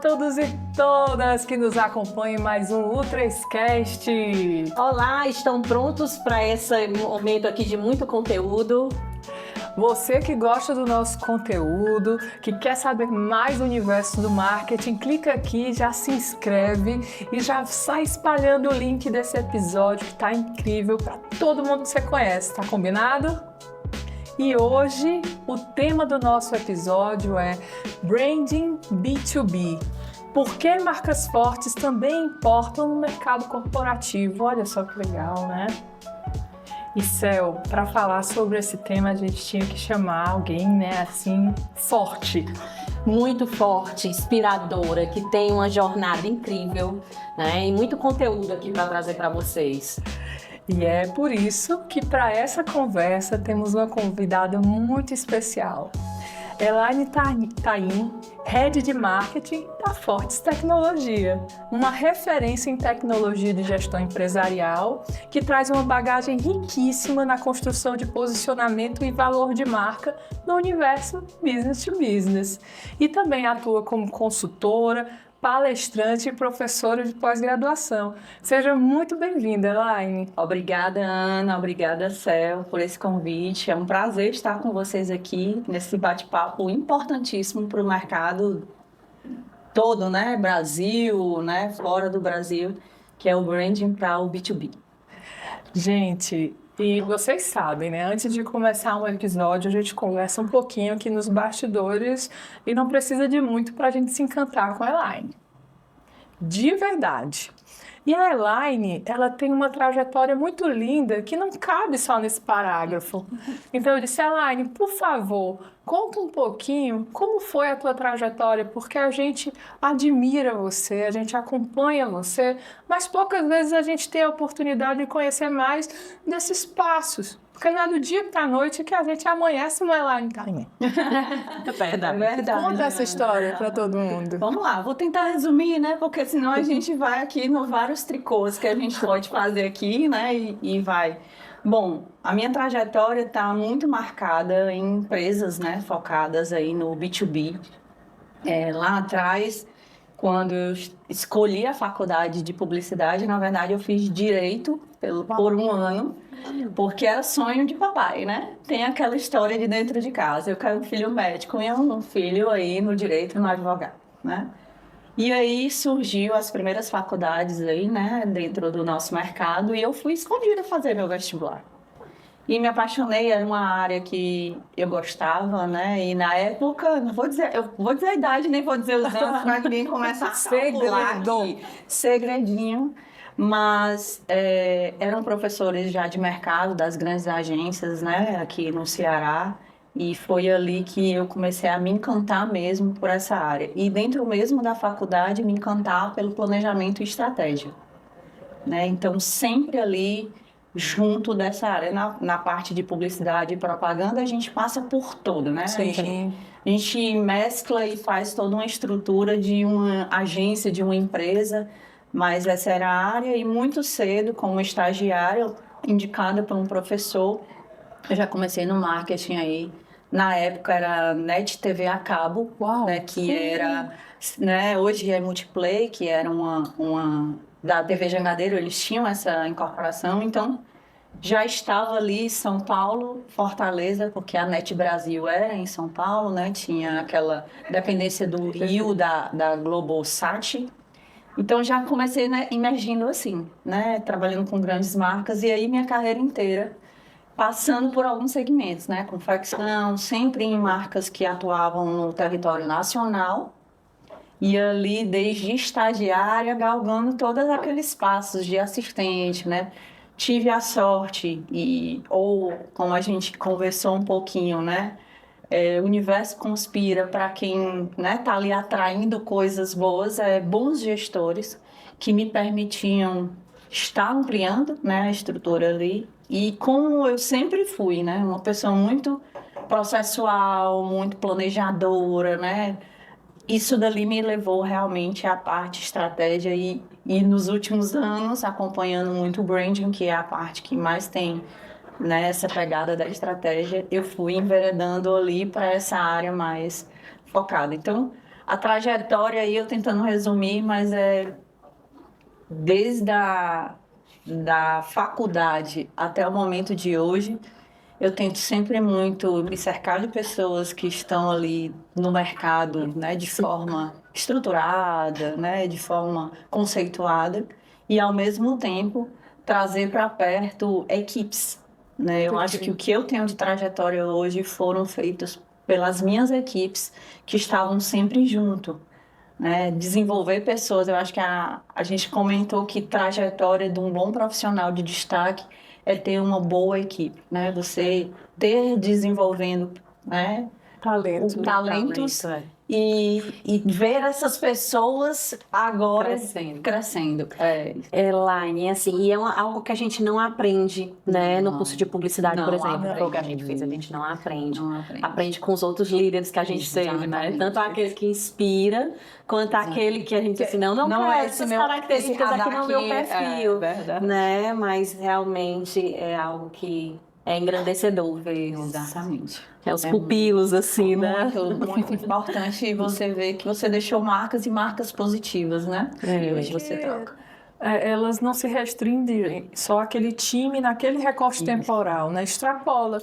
todos e todas que nos acompanham em mais um Ultrascast. Olá, estão prontos para esse momento aqui de muito conteúdo? Você que gosta do nosso conteúdo, que quer saber mais do universo do marketing, clica aqui, já se inscreve e já sai espalhando o link desse episódio que tá incrível para todo mundo que você conhece, tá combinado? E hoje o tema do nosso episódio é Branding B2B. Por que marcas fortes também importam no mercado corporativo? Olha só que legal, né? E Cel, para falar sobre esse tema a gente tinha que chamar alguém, né, assim, forte. Muito forte, inspiradora, que tem uma jornada incrível, né? E muito conteúdo aqui para trazer para vocês. E é por isso que para essa conversa temos uma convidada muito especial. Elaine Taim, Head de Marketing da Fortes Tecnologia, uma referência em tecnologia de gestão empresarial que traz uma bagagem riquíssima na construção de posicionamento e valor de marca no universo business to business. E também atua como consultora, palestrante e professora de pós-graduação. Seja muito bem-vinda, Elaine. Obrigada, Ana. Obrigada, Cel, por esse convite. É um prazer estar com vocês aqui nesse bate-papo importantíssimo para o mercado todo, né? Brasil, né? Fora do Brasil, que é o branding para o B2B. Gente, e vocês sabem, né? Antes de começar um episódio, a gente conversa um pouquinho aqui nos bastidores e não precisa de muito para a gente se encantar com a Elaine. De verdade. E a Elaine, ela tem uma trajetória muito linda que não cabe só nesse parágrafo. Então eu disse, Elaine, por favor, conta um pouquinho como foi a tua trajetória, porque a gente admira você, a gente acompanha você, mas poucas vezes a gente tem a oportunidade de conhecer mais desses passos. Porque não é do dia para a noite que a gente amanhece uma Elaine Taim. É verdade. É verdade. Conta essa história para todo mundo. Vamos lá, vou tentar resumir, né? Porque senão a gente vai aqui no vários tricôs que a gente pode fazer aqui, né? E vai. Bom, a minha trajetória está muito marcada em empresas, né? Focadas aí no B2B. Lá atrás, quando eu escolhi a faculdade de publicidade, na verdade eu fiz direito por um ano, porque era sonho de papai, né? Tem aquela história de dentro de casa. Eu quero um filho médico e um filho aí no direito e no advogado, né? E aí surgiu as primeiras faculdades aí, né? Dentro do nosso mercado e eu fui escolhida a fazer meu vestibular. E me apaixonei, era uma área que eu gostava, né? E na época, eu vou dizer a idade, nem vou dizer os anos para ninguém começar a calcular aqui. Segredinho. Mas eram professores já de mercado das grandes agências, né? Aqui no Ceará. E foi ali que eu comecei a me encantar mesmo por essa área. E dentro mesmo da faculdade, me encantar pelo planejamento e estratégia, né? Então, sempre ali junto dessa área, na parte de publicidade e propaganda, a gente passa por todo, né? Sim. A gente mescla e faz toda uma estrutura de uma agência, de uma empresa, mas essa era a área e muito cedo, como estagiária, indicada por um professor, eu já comecei no marketing aí. Na época era NET TV a cabo, né, que era, né, hoje é Multiplay, que era uma da TV Jangadeiro, eles tinham essa incorporação, então já estava ali em São Paulo, Fortaleza, porque a NET Brasil era em São Paulo, né, tinha aquela dependência do Rio, da Globosat. Então já comecei, né, imergindo assim, né, trabalhando com grandes marcas e aí minha carreira inteira passando por alguns segmentos, né, confecção, sempre em marcas que atuavam no território nacional e ali desde estagiária galgando todos aqueles passos de assistente, né. Tive a sorte ou como a gente conversou um pouquinho, né, o universo conspira para quem, né, tá ali atraindo coisas boas, bons gestores que me permitiam estar ampliando, né, a estrutura ali. E como eu sempre fui, né, uma pessoa muito processual, muito planejadora, né, isso dali me levou realmente à parte estratégia e nos últimos anos acompanhando muito o branding, que é a parte que mais tem nessa pegada da estratégia, eu fui enveredando ali para essa área mais focada. Então, A trajetória aí, eu tentando resumir, mas desde da faculdade até o momento de hoje, eu tento sempre muito me cercar de pessoas que estão ali no mercado, né, de forma estruturada, né, de forma conceituada, e ao mesmo tempo trazer para perto equipes, né? Eu acho que o que eu tenho de trajetória hoje foram feitos pelas minhas equipes que estavam sempre junto, né? Desenvolver pessoas. Eu acho que a gente comentou que trajetória de um bom profissional de destaque é ter uma boa equipe, né? Você ter desenvolvendo, né? Talentos e ver essas pessoas agora crescendo. Elaine, assim, e é algo que a gente não aprende, né, no curso de publicidade, Não por exemplo, aprende. foi o que a gente fez, a gente não aprende. Não aprende. Aprende com os outros líderes que a gente teve, né? Exatamente. Tanto aquele que inspira, quanto aquele que a gente assim, não Não quero é essas esse meu- características esse aqui no meu radar aqui, perfil, verdade. né? Mas realmente é algo que é engrandecedor ver Exatamente. os pupilos, assim, né? Muito importante você ver que você deixou marcas e marcas positivas, né? E hoje você troca. Elas não se restringem só aquele time naquele recorte temporal, né? Extrapola.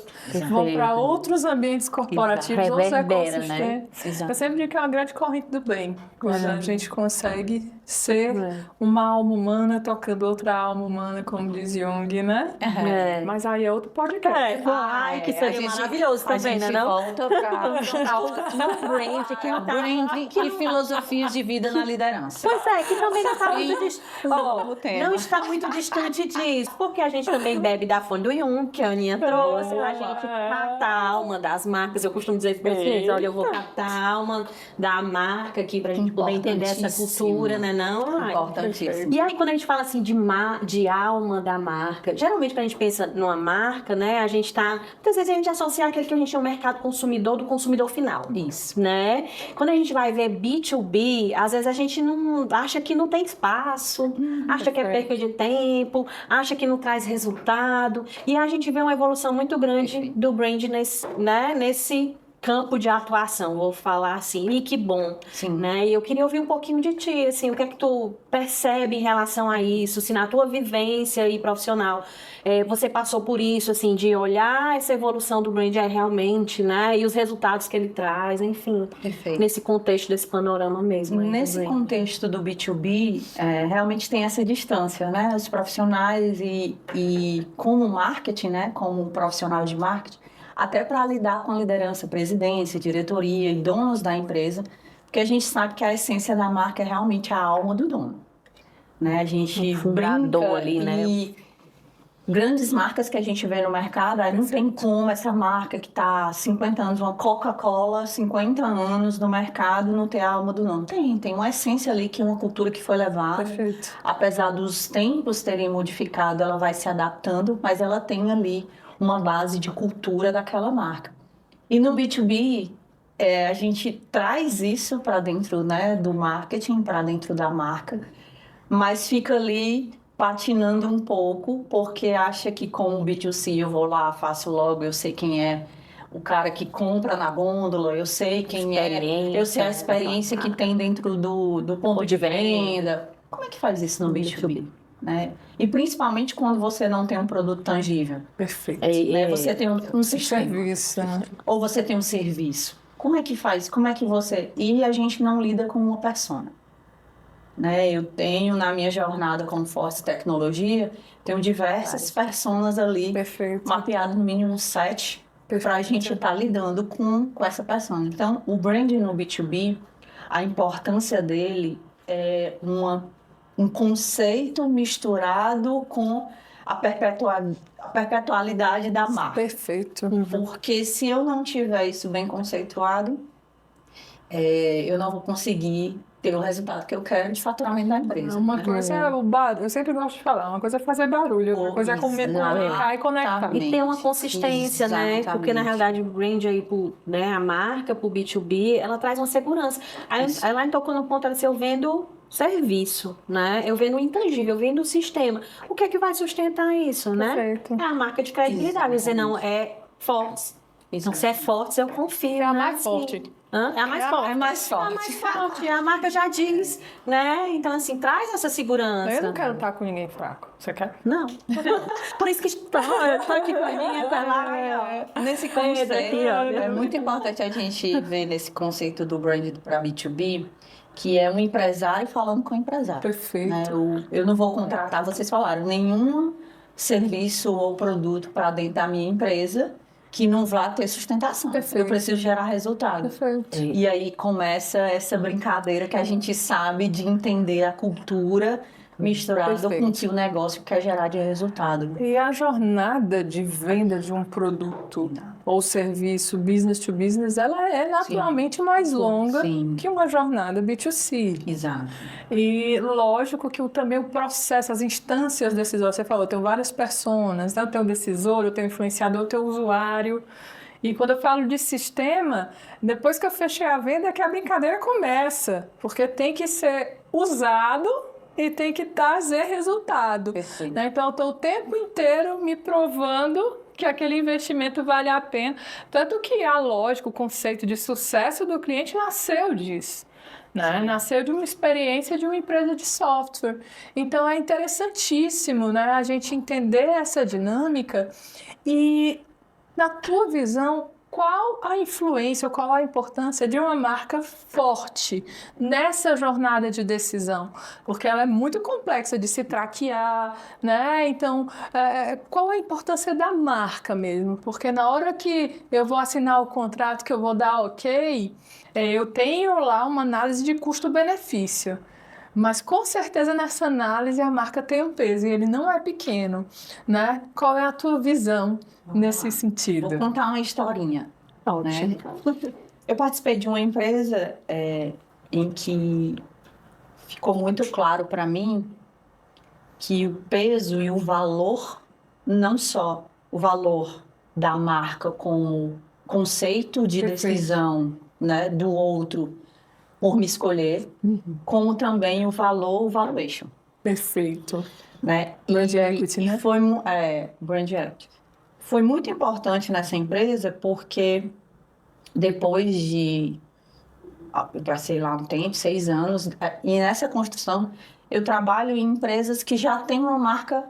Vão para outros ambientes corporativos, Exato. outros Reverbera, ecossistemas. né? Eu sempre digo que é uma grande corrente do bem. Quando a gente consegue ser uma alma humana tocando outra alma humana, como diz Jung, né? É. Mas aí é outro podcast. Ai, que seria maravilhoso também, né? Não? Volta para No brand, que não tá... branding e filosofias de vida na liderança. Pois é, que também não está muito distante. Novo tema. Não está muito distante disso, porque a gente também bebe da fonte do Jung, que a Aninha trouxe, a gente capta a alma das marcas. Eu costumo dizer para vocês, olha, eu vou captar a alma da marca aqui pra gente poder entender essa cultura, né? Não, ai. Importantíssimo. E aí, quando a gente fala assim de alma da marca, geralmente quando a gente pensa numa marca, né, a gente tá. Muitas vezes a gente associa aquele que a gente chama mercado consumidor do consumidor final. Isso. Né? Quando a gente vai ver B2B, às vezes a gente não acha que não tem espaço, acha que é perca de tempo, acha que não traz resultado. E a gente vê uma evolução muito grande do brand nesse campo de atuação, vou falar assim, e que bom, Sim. né? E eu queria ouvir um pouquinho de ti, assim, o que é que tu percebe em relação a isso, se na tua vivência e profissional, você passou por isso, assim, de olhar essa evolução do brand realmente, né? E os resultados que ele traz, enfim, Perfeito. nesse contexto desse panorama mesmo. Nesse contexto do B2B, realmente tem essa distância, né? Os profissionais e como marketing, né? Como profissional de marketing, até para lidar com a liderança, presidência, diretoria e donos da empresa, porque a gente sabe que a essência da marca é realmente a alma do dono, né? A gente fundador brinca ali, né? E grandes marcas que a gente vê no mercado, aí não tem como essa marca que está 50 anos, uma Coca-Cola, 50 anos no mercado, não ter a alma do dono. Tem uma essência ali, que é uma cultura que foi levada. Perfeito. Apesar dos tempos terem modificado, ela vai se adaptando, mas ela tem ali uma base de cultura daquela marca. E no B2B, a gente traz isso para dentro, né, do marketing, para dentro da marca, mas fica ali patinando um pouco, porque acha que com o B2C eu vou lá, faço logo, eu sei quem é o cara que compra na gôndola, eu sei quem eu sei a experiência que tem dentro do ponto de venda. Como é que faz isso no B2B? Né? E principalmente quando você não tem um produto tangível. Perfeito. Né? Você tem um sistema. Serviço, né? Ou você tem um serviço. Como é que faz? Como é que você... E a gente não lida com uma persona. Né? Eu tenho, na minha jornada com Force Tecnologia, tenho diversas personas ali, mapeado no mínimo 7, para a gente estar lidando com essa persona. Então, o branding no B2B, a importância dele é um conceito misturado com a perpetualidade da marca. Perfeito. Porque se eu não tiver isso bem conceituado, eu não vou conseguir ter o resultado que eu quero de faturamento da empresa. Uma coisa é o barulho, eu sempre gosto de falar, uma coisa é fazer barulho, outra coisa é comunicar e conectar. E ter uma consistência, né? Porque na realidade o brand aí, né, a marca pro B2B, ela traz uma segurança. Aí ela tocou no ponto assim, eu vendo serviço, né? Eu vendo o intangível, eu vendo o sistema. O que é que vai sustentar isso, né? Perfeito. É a marca de credibilidade. Dizer, não, é forte. Então, se é forte, eu confio. É a né? mais Assim, forte. É a mais forte. É mais É a forte. mais forte. A marca já diz, né? Então, assim, traz essa segurança. Eu não quero estar com ninguém fraco. Você quer? Não. Por isso que estou aqui com a minha, tá lá, ó. Nesse Pedro conceito, aqui, ó. é muito importante a gente ver nesse conceito do brand para B2B, que é um empresário falando com o empresário. Perfeito. Né? Eu não vou contratar, vocês falaram, nenhum serviço ou produto para dentro da minha empresa que não vá ter sustentação. Perfeito. Eu preciso gerar resultado. Perfeito. E aí começa essa brincadeira que a gente sabe de entender a cultura misturada Perfeito. com o que o negócio quer gerar de resultado. E a jornada de venda de um produto ou serviço business to business, ela é naturalmente mais longa Sim. que uma jornada B2C. Exato. E lógico que também o processo, as instâncias decisórias, você falou, eu tenho várias personas, né? Eu tenho o decisor, eu tenho o influenciador, eu tenho o usuário. E quando eu falo de sistema, depois que eu fechei a venda é que a brincadeira começa, porque tem que ser usado e tem que trazer resultado. Perfeito. Né? Então, eu estou o tempo inteiro me provando que aquele investimento vale a pena. Tanto que lógico, o conceito de sucesso do cliente nasceu disso. Né? Nasceu de uma experiência de uma empresa de software. Então, é interessantíssimo, né, a gente entender essa dinâmica e, na tua visão, qual a influência, qual a importância de uma marca forte nessa jornada de decisão? Porque ela é muito complexa de se traquear, né? Então, qual a importância da marca mesmo? Porque na hora que eu vou assinar o contrato, que eu vou dar ok, eu tenho lá uma análise de custo-benefício. Mas com certeza nessa análise a marca tem um peso e ele não é pequeno, né? Qual é a tua visão nesse sentido? Vou contar uma historinha. Ótimo. Né? Eu participei de uma empresa em que ficou muito claro para mim que o peso e o valor, não só o valor da marca como conceito de decisão, né, do outro por me escolher, como também o valor, o valuation. Perfeito. Né? Brand equity, né? Foi, brand equity. Foi muito importante nessa empresa porque depois de, eu passei lá um tempo, 6 anos, e nessa construção eu trabalho em empresas que já têm uma marca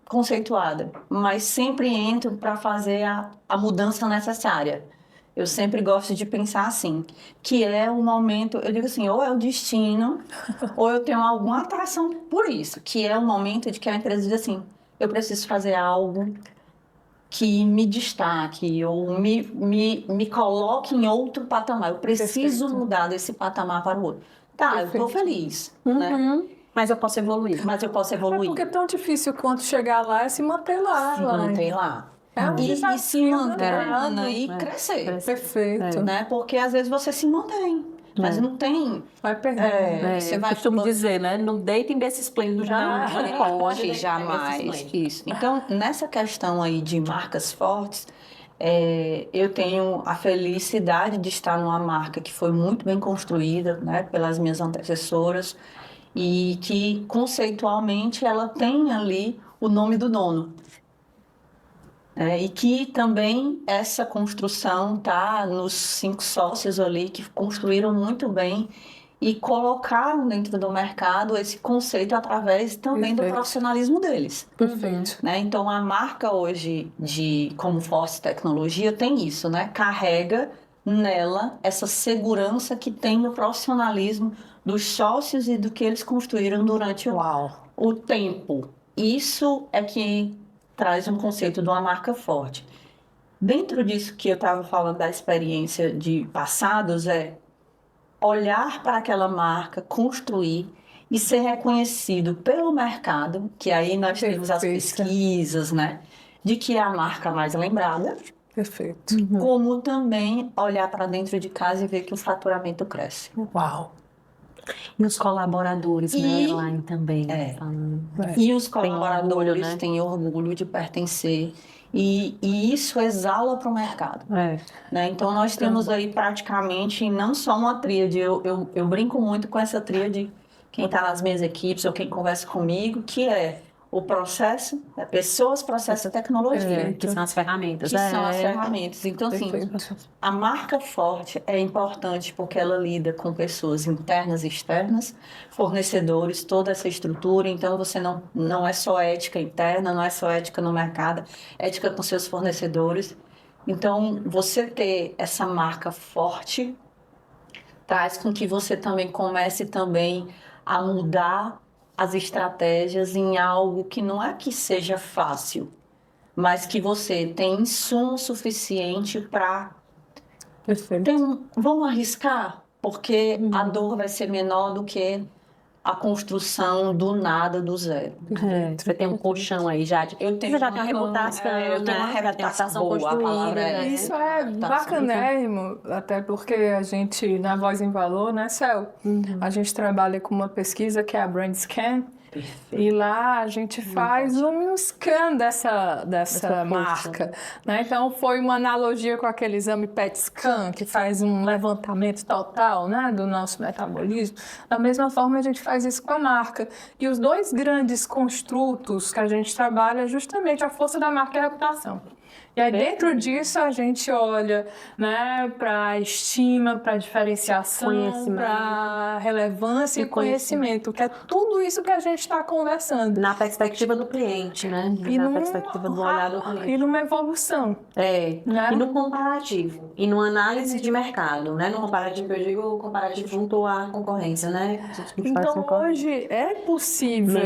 conceituada, mas sempre entro para fazer a mudança necessária. Eu sempre gosto de pensar assim, que é o momento, eu digo assim, ou é o destino, ou eu tenho alguma atração por isso, que é o momento de que a empresa diz assim, eu preciso fazer algo que me destaque, ou me coloque em outro patamar. Eu preciso mudar desse patamar para o outro. Tá, eu estou feliz, né? Mas eu posso evoluir. Mas eu posso É evoluir. porque é tão difícil quanto chegar lá é se manter lá. Se lá. manter lá. É um E se desafio, manter né? e crescer. Perfeito. Né? Porque às vezes você se mantém, mas não tem. Vai perder. Você Eu vai costumo dizer, né? Não deitem desse esplêndido já não. pode jamais. Isso. Então, nessa questão aí de marcas fortes, eu tenho a felicidade de estar numa marca que foi muito bem construída, né, pelas minhas antecessoras e que conceitualmente ela tem ali o nome do dono. E que também essa construção está nos 5 sócios ali que construíram muito bem e colocaram dentro do mercado esse conceito através também do profissionalismo deles. Perfeito. Né? Então, a marca hoje, como Force Tecnologia, tem isso, né? Carrega nela essa segurança que tem no profissionalismo dos sócios e do que eles construíram durante o tempo. Isso é que traz um conceito de uma marca forte. Dentro disso que eu estava falando da experiência de passados, olhar para aquela marca, construir e ser reconhecido pelo mercado, que aí nós temos as pesquisas, né, de que é a marca mais lembrada. Perfeito. Como também olhar para dentro de casa e ver que o faturamento cresce. Uau. E os colaboradores, né, online também. E os colaboradores orgulho, né? têm orgulho de pertencer. E isso exala para o mercado. Né? Então, nós temos aí praticamente não só uma tríade. Eu brinco muito com essa tríade, quem está nas minhas equipes ou quem conversa comigo, que é o processo, pessoas, processo e tecnologia. Que são as ferramentas. Que são as ferramentas. Então, assim, Perfeito. a marca forte é importante porque ela lida com pessoas internas e externas, fornecedores, toda essa estrutura. Então, você não é só ética interna, não é só ética no mercado, ética com seus fornecedores. Então, você ter essa marca forte traz com que você também comece também a mudar as estratégias em algo que não é que seja fácil, mas que você tem insumo suficiente para Perfeito. vamos arriscar, porque a dor vai ser menor do que a construção do nada, do zero. Você tem um colchão aí já. Você já tem uma reputação, eu tenho uma né? Já tem reputação boa, a palavra é né? Isso é Tá bacanérrimo, até porque a gente, na Voz em Valor, né, Cel? A gente trabalha com uma pesquisa que é a Brand Scan, e lá a gente faz um scan dessa marca, né? Então foi uma analogia com aquele exame PET scan, que faz um levantamento total, né, do nosso metabolismo. Da mesma forma a gente faz isso com a marca. E os dois grandes construtos que a gente trabalha é justamente a força da marca e a reputação. E aí, dentro disso, a gente olha, né, para a estima, para a diferenciação, para relevância e conhecimento, que é tudo isso que a gente está conversando. Na perspectiva do cliente, né? Na perspectiva do olhar do cliente. E numa evolução. Né? Né? E no comparativo. E numa análise de mercado, né? No comparativo, eu digo comparativo junto à concorrência, né? Então, hoje é possível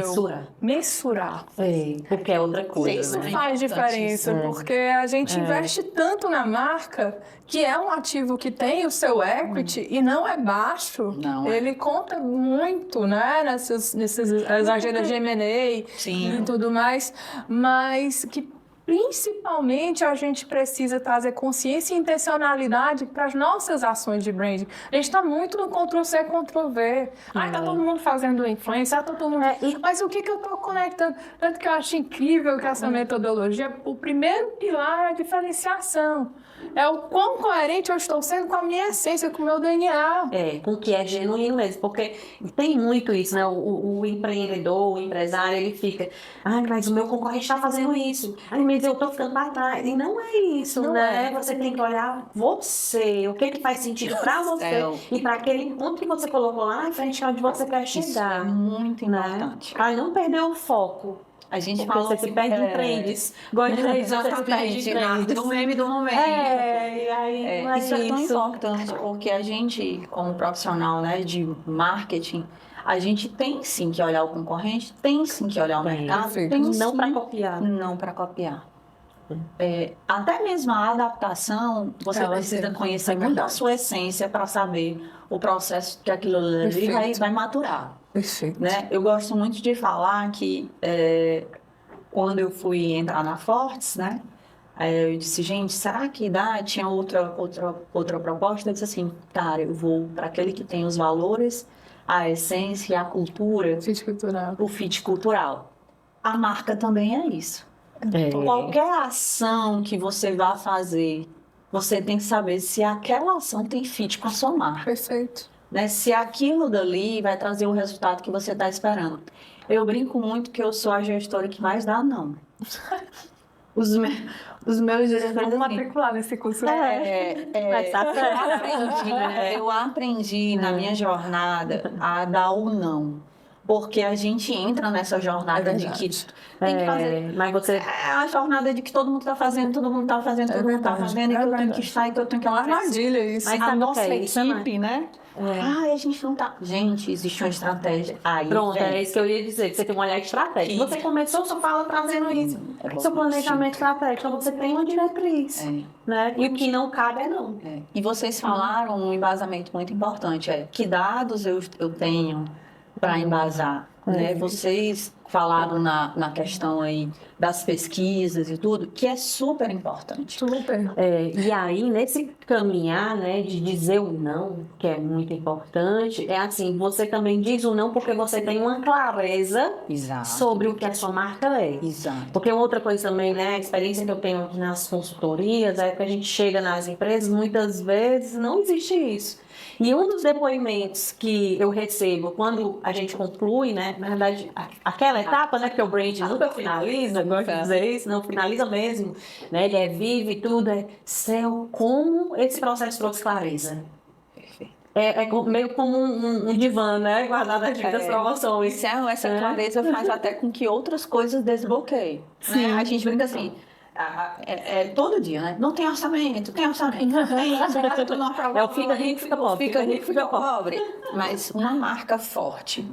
mensurar. Porque é outra coisa, Isso né? faz diferença, porque a gente investe tanto na marca, que é um ativo que tem o seu equity e não é baixo. Não Ele conta muito, né, nessas agendas de M&A Sim. e tudo mais, mas que principalmente a gente precisa trazer consciência e intencionalidade para as nossas ações de branding. A gente está muito no Ctrl+C, Ctrl+V. Ai, tá todo mundo fazendo influência, tá todo mundo... Mas o que eu estou conectando? Tanto que eu acho incrível que essa metodologia, o primeiro pilar é a diferenciação. É o quão coerente eu estou sendo com a minha essência, com o meu DNA. Com o que é genuíno mesmo, porque tem muito isso, né? O empreendedor, o empresário, ele fica, mas o meu concorrente está fazendo isso, mas eu estou ficando para trás. E não é isso, né? Você tem que olhar você, o que faz sentido para você e para aquele ponto que você colocou lá na frente, onde você quer chegar. Isso é muito importante. Não perder o foco. A gente Porque fala você se perde em trends. Exatamente, do meme do momento. E aí, Isso é tão importante, porque a gente, como profissional, né, de marketing, a gente tem sim que olhar o concorrente, tem sim que olhar o mercado, tem não para copiar. Não para copiar. Até mesmo a adaptação, você precisa conhecer muito a sua essência para saber o processo que aquilo ali vai maturar. Perfeito. Né? Eu gosto muito de falar que quando eu fui entrar na Fortes, né? Eu disse, gente, será que dá? Tinha outra proposta. Eu disse assim, cara, eu vou para aquele que tem os valores, a essência e a cultura. Fit cultural. O fit cultural. A marca também é isso. Qualquer ação que você vá fazer, você tem que saber se aquela ação tem fit com a sua marca. Perfeito. Né? Se aquilo dali vai trazer o resultado que você está esperando. Eu brinco muito que eu sou a gestora que mais dá não. Os meus diretores... Vamos matricular nesse curso. Eu aprendi na minha jornada a dar o não. Porque a gente entra nessa jornada de que tem que fazer. Mas você... É a jornada de que todo mundo está fazendo, todo mundo está fazendo, todo mundo está fazendo, e que eu tenho que estar, e que eu tenho que armadilha isso. Mas a nossa equipe, né? A gente não tá... Gente, existe uma estratégia. Aí, pronto, é isso que eu ia dizer, que você tem um olhar estratégico. Você começou sua fala trazendo isso. Seu planejamento estratégico, então você tem uma diretriz. Né? E o que não cabe é não. E vocês falaram um embasamento muito importante, que dados eu tenho para embasar, né? Vocês falaram na questão aí das pesquisas e tudo, que é super importante. Super. E aí, nesse caminhar, né, de dizer o não, que é muito importante, é assim, você também diz o não porque você tem uma clareza sobre o que a sua marca é. Exato. Porque outra coisa também, né, a experiência que eu tenho nas consultorias é que a gente chega nas empresas, muitas vezes não existe isso. E um dos depoimentos que eu recebo quando a gente conclui, né, na verdade, aquela aquela etapa, né? Porque o brand nunca finaliza, gosto de dizer isso, não finaliza mesmo, né? Ele é vivo e tudo, céu, como esse processo trouxe clareza. Meio como um divã, né? Guardado aqui das promoções. Essa clareza faz até com que outras coisas desbloqueiem. Né? A gente brinca assim, todo dia, né? Não tem orçamento, tem orçamento. Fica rico, fica pobre. Fica rico, fica pobre. Mas uma marca forte,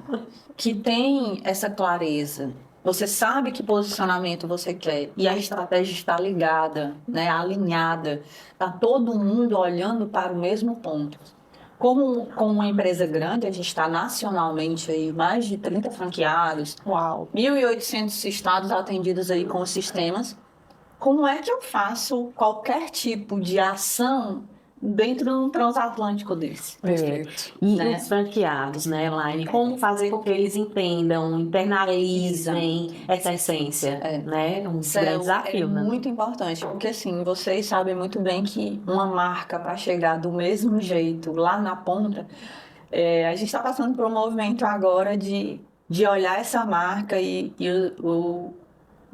que tem essa clareza, você sabe que posicionamento você quer e a estratégia está ligada, né? Alinhada, está todo mundo olhando para o mesmo ponto. Como uma empresa grande, a gente está nacionalmente aí, mais de 30 franqueados, 1.800 estados atendidos aí com os sistemas. Como é que eu faço qualquer tipo de ação dentro de um transatlântico desse? Perfeito. E os franqueados, né, Elaine? Como fazer com que eles entendam, internalizem essa essência, né? Um grande desafio, né? Muito importante, porque assim, vocês sabem muito bem que uma marca, para chegar do mesmo jeito lá na ponta, a gente está passando por um movimento agora de olhar essa marca e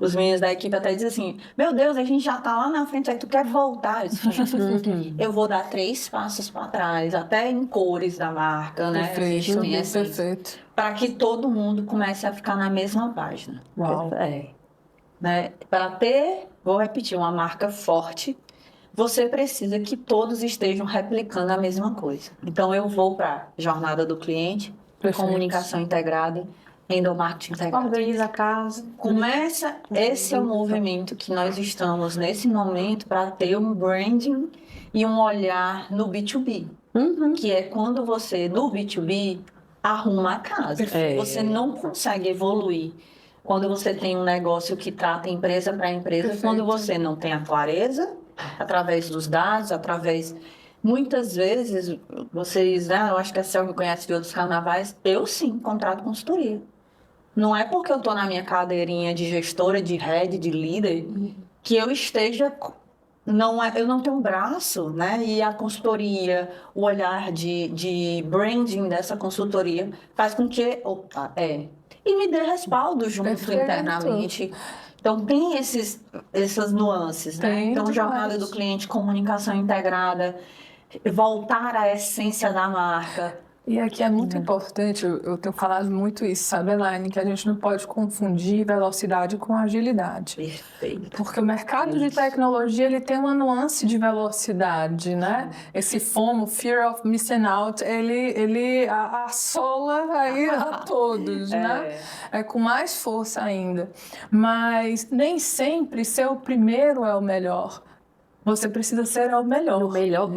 os meninos da equipe até dizem assim, meu Deus, a gente já tá lá na frente, aí tu quer voltar. Eu vou dar 3 passos para trás, até em cores da marca, né? Perfeito, perfeito. Para que todo mundo comece a ficar na mesma página. Uau. Né? Para vou repetir, uma marca forte, você precisa que todos estejam replicando a mesma coisa. Então, eu vou para jornada do cliente, comunicação integrada, endomarketing integrado. Organiza a casa. Esse é o movimento que nós estamos nesse momento para ter um branding e um olhar no B2B. Que é quando você, no B2B, arruma a casa. Você não consegue evoluir quando você tem um negócio que trata empresa para empresa, quando você não tem a clareza, através dos dados, muitas vezes, vocês, eu acho que a Cel me conhece de outros carnavais, eu sim, contrato consultoria. Não é porque eu estou na minha cadeirinha de gestora, de head, de líder, que eu esteja... eu não tenho um braço, né? E a consultoria, o olhar de branding dessa consultoria faz com que... E me dê respaldo junto internamente. Então, tem essas nuances, né? Então, jornada do cliente, comunicação integrada, voltar à essência da marca. E aqui é muito importante, eu tenho falado muito isso, sabe, Elaine, que a gente não pode confundir velocidade com agilidade. Perfeito. Porque o mercado de tecnologia, ele tem uma nuance de velocidade, né? Esse FOMO, Fear of Missing Out, ele assola aí a todos, né? Com mais força ainda. Mas nem sempre ser o primeiro é o melhor. Você precisa ser o melhor. O melhor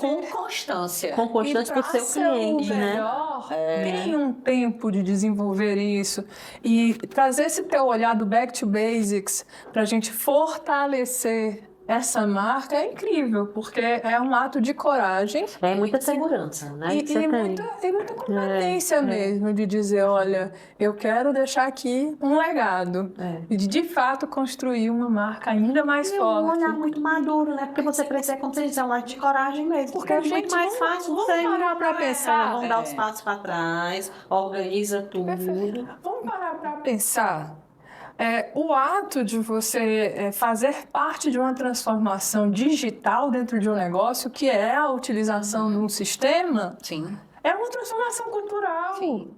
com constância. Com constância para o seu cliente, né? Tem um tempo de desenvolver isso e trazer esse teu olhar do back to basics para a gente fortalecer essa marca é incrível, porque é um ato de coragem. É muita segurança, né? E muita competência mesmo de dizer, olha, eu quero deixar aqui um legado. E de fato construir uma marca ainda mais forte. Um olhar muito maduro, né? Porque você precisa, como você diz, um ato de coragem mesmo. Porque a gente muito mais fácil você parar para pensar. Vamos dar os passos para trás, organiza tudo. Perfeito. Vamos parar para pensar. O ato de você fazer parte de uma transformação digital dentro de um negócio, que é a utilização de um sistema, é uma transformação cultural. Sim.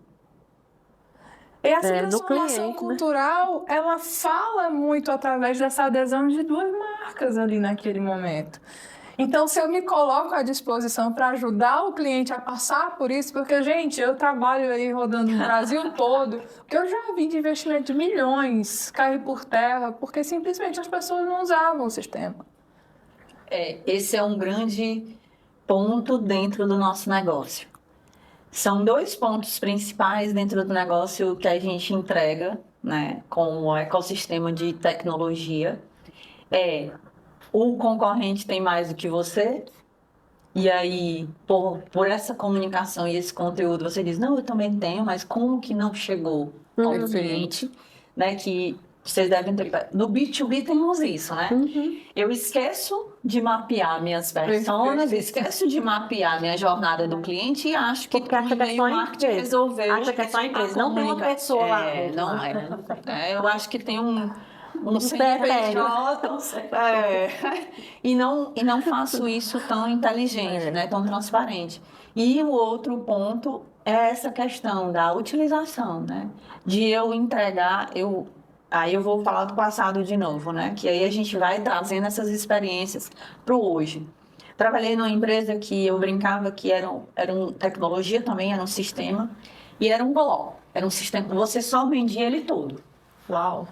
E essa transformação cultural, ela fala muito através dessa adesão de 2 marcas ali naquele momento. Então, se eu me coloco à disposição para ajudar o cliente a passar por isso, porque, gente, eu trabalho aí rodando o Brasil todo, que eu já vi de investimento de milhões cair por terra, porque simplesmente as pessoas não usavam o sistema. Esse é um grande ponto dentro do nosso negócio. São 2 pontos principais dentro do negócio que a gente entrega, né, com o ecossistema de tecnologia. O concorrente tem mais do que você, e aí, por essa comunicação e esse conteúdo, você diz, não, eu também tenho, mas como que não chegou ao cliente, né? Que vocês devem ter... No B2B temos isso, né? Eu esqueço de mapear minhas personas, esqueço de mapear minha jornada do cliente e acho que Porque acha que é só a marketing empresa. resolveu. Acha que é só a empresa. Não tem outra pessoa lá. Não é. Eu acho que tem um CNPJ. E não faço isso tão inteligente, né? Tão transparente. E o outro ponto é essa questão da utilização, né? De eu entregar, aí eu vou falar do passado de novo, né? Que aí a gente vai trazendo essas experiências para o hoje. Trabalhei numa empresa que eu brincava que era tecnologia também, era um sistema, e era um bloco, era um sistema, você só vendia ele todo. Uau!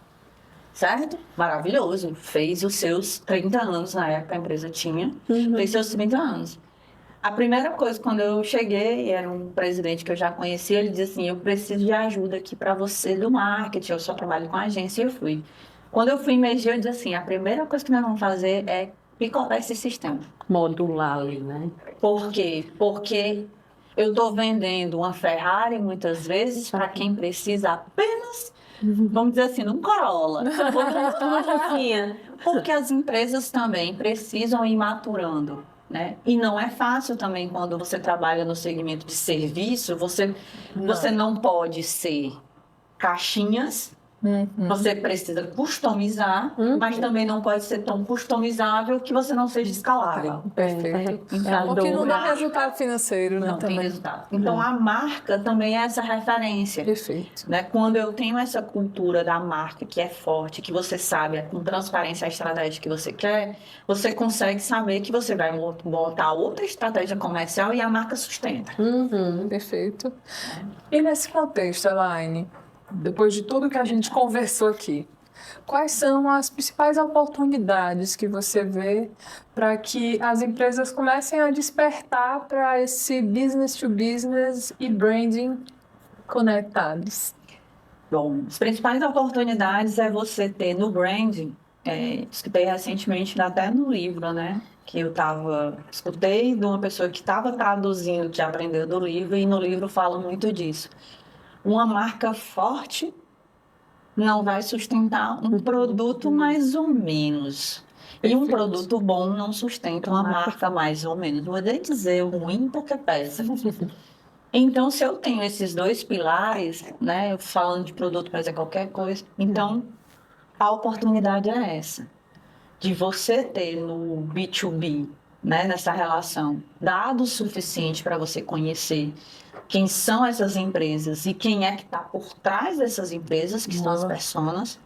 Certo? Maravilhoso. Fez os seus 30 anos, na época a empresa tinha, fez seus 30 anos. A primeira coisa, quando eu cheguei, era um presidente que eu já conhecia, ele disse assim, eu preciso de ajuda aqui para você do marketing, eu só trabalho com agência, e eu fui. Quando eu fui emergir, eu disse assim, a primeira coisa que nós vamos fazer é picotar esse sistema. Modular ali, né? Por quê? Porque eu estou vendendo uma Ferrari, muitas vezes, para quem precisa apenas, vamos dizer assim, um Corolla. Porque as empresas também precisam ir maturando. Né? E não é fácil também quando você trabalha no segmento de serviço, você não pode ser caixinhas, você precisa customizar, mas também não pode ser tão customizável que você não seja escalável. Perfeito. Então, Porque não dá resultado financeiro, né? não tem também. resultado. Então, a marca também é essa referência. Perfeito. Né? Quando eu tenho essa cultura da marca que é forte, que você sabe com transparência a estratégia que você quer, você consegue saber que você vai montar outra estratégia comercial e a marca sustenta. Perfeito. E nesse contexto, Elaine, depois de tudo que a gente conversou aqui, quais são as principais oportunidades que você vê para que as empresas comecem a despertar para esse business to business e branding conectados? Bom, as principais oportunidades é você ter no branding, escutei recentemente até no livro, né? Que escutei de uma pessoa que estava traduzindo, que aprendeu do livro, e no livro fala muito disso. Uma marca forte não vai sustentar um produto mais ou menos. E um produto bom não sustenta uma marca mais ou menos. Vou dizer o ruim porque pesa. Então, se eu tenho esses dois pilares, né, falando de produto, mas é qualquer coisa, então a oportunidade é essa, de você ter no B2B, né, nessa relação, dados suficientes para você conhecer quem são essas empresas e quem é que está por trás dessas empresas, que são as personas.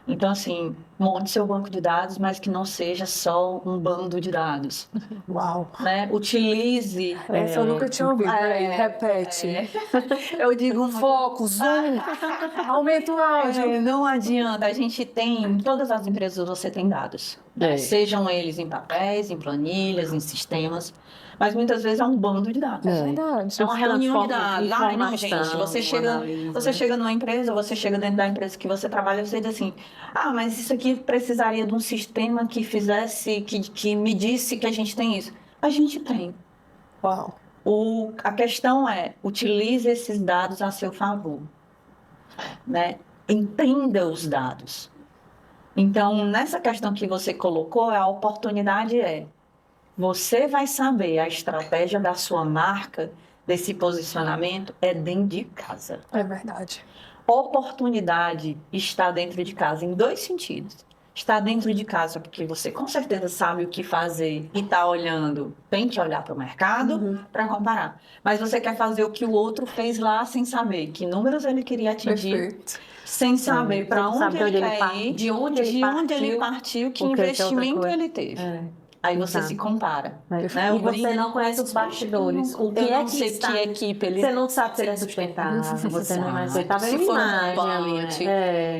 Então, assim, monte seu banco de dados, mas que não seja só um bando de dados. Uau! Né? Utilize... Essa eu nunca tinha ouvido. Repete. Eu digo foco, zoom, aumenta o áudio. Não adianta, a gente tem, em todas as empresas você tem dados. Sejam eles em papéis, em planilhas, em sistemas. Mas muitas vezes é um bando de dados. É verdade. É uma reunião de dados. Não, gente, você chega numa empresa, você chega dentro da empresa que você trabalha, você diz assim, mas isso aqui precisaria de um sistema que fizesse, que me disse que a gente tem isso. A gente tem. Uau. A questão é, utilize esses dados a seu favor. Né? Entenda os dados. Então, nessa questão que você colocou, a oportunidade você vai saber a estratégia da sua marca, desse posicionamento, dentro de casa. É verdade. Oportunidade está dentro de casa em dois sentidos. Está dentro de casa porque você com certeza sabe o que fazer e está olhando, tem que olhar para o mercado para comparar. Mas você quer fazer o que o outro fez lá sem saber que números ele queria atingir. Perfeito. Sem saber para onde ele quer ir, de onde ele partiu, que investimento ele teve. Aí você se compara. Né? E você não conhece os bastidores. O que é que está... que equipe ele... Você não sabe se ele é sustentável. Você não é sustentável. Se for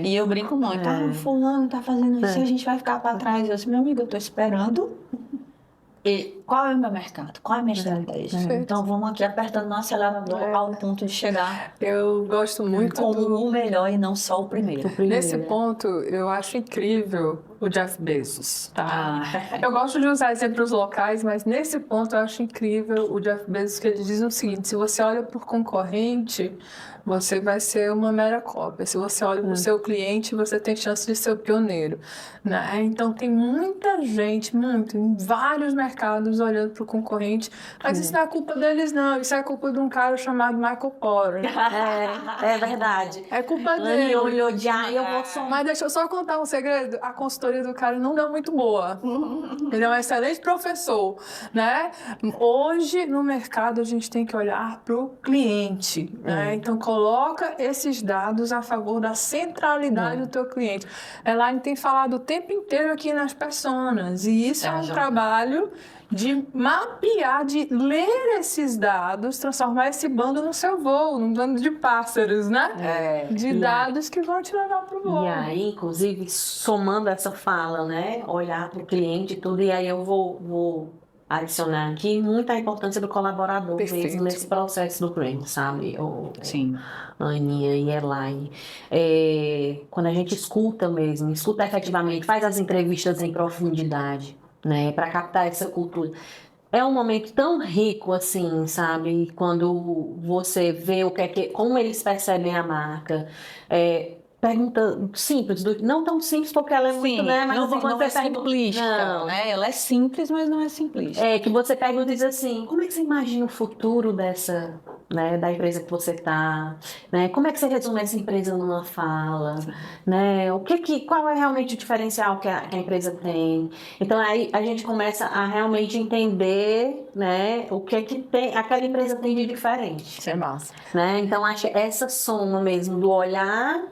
e eu brinco muito. Fulano tá fazendo isso e a gente vai ficar para trás. Eu disse, meu amigo, eu tô esperando. E qual é o meu mercado? Qual é a minha estratégia? Então vamos aqui apertando no acelerador ao ponto de chegar. Eu gosto muito como o melhor e não só o primeiro. Nesse ponto, eu acho incrível o Jeff Bezos, tá? Eu gosto de usar exemplos locais, mas nesse ponto eu acho incrível o Jeff Bezos, que ele diz o seguinte: se você olha por concorrente, você vai ser uma mera cópia. Se você olha para o seu cliente, você tem chance de ser o pioneiro, né? Então tem muita gente, em vários mercados olhando para o concorrente, mas isso não é culpa deles, não. Isso é culpa de um cara chamado Michael Porter. É verdade. É culpa dele. Mas deixa eu só contar um segredo. A consultoria do cara não deu muito boa. Ele é um excelente professor, né? Hoje, no mercado, a gente tem que olhar para o cliente, né? Então, coloca esses dados a favor da centralidade do teu cliente. Elaine tem falado o tempo inteiro aqui nas personas, e isso é um trabalho de mapear, de ler esses dados, transformar esse bando no seu voo, num bando de pássaros, né? De dados que vão te levar para o voo. E aí, inclusive, somando essa fala, né? Olhar para o cliente e tudo, e aí eu vou adicionar aqui muita importância do colaborador mesmo nesse processo do brand, sabe? Sim. Aninha e Elaine. Quando a gente escuta efetivamente, faz as entrevistas em profundidade, né? Para captar essa cultura. É um momento tão rico assim, sabe? Quando você vê como eles percebem a marca. Pergunta simples, não tão simples porque ela é muito, né? Mas assim, não é simplista, né? Ela é simples, mas não é simplista. Que você pergunta e diz assim, como é que você imagina o futuro dessa, né, da empresa que você está, né? Como é que você resume essa empresa numa fala, né? Qual é realmente o diferencial que a empresa tem? Então aí a gente começa a realmente entender, né, o que tem, aquela empresa tem de diferente. Isso é massa. Né? Então acho que essa soma mesmo do olhar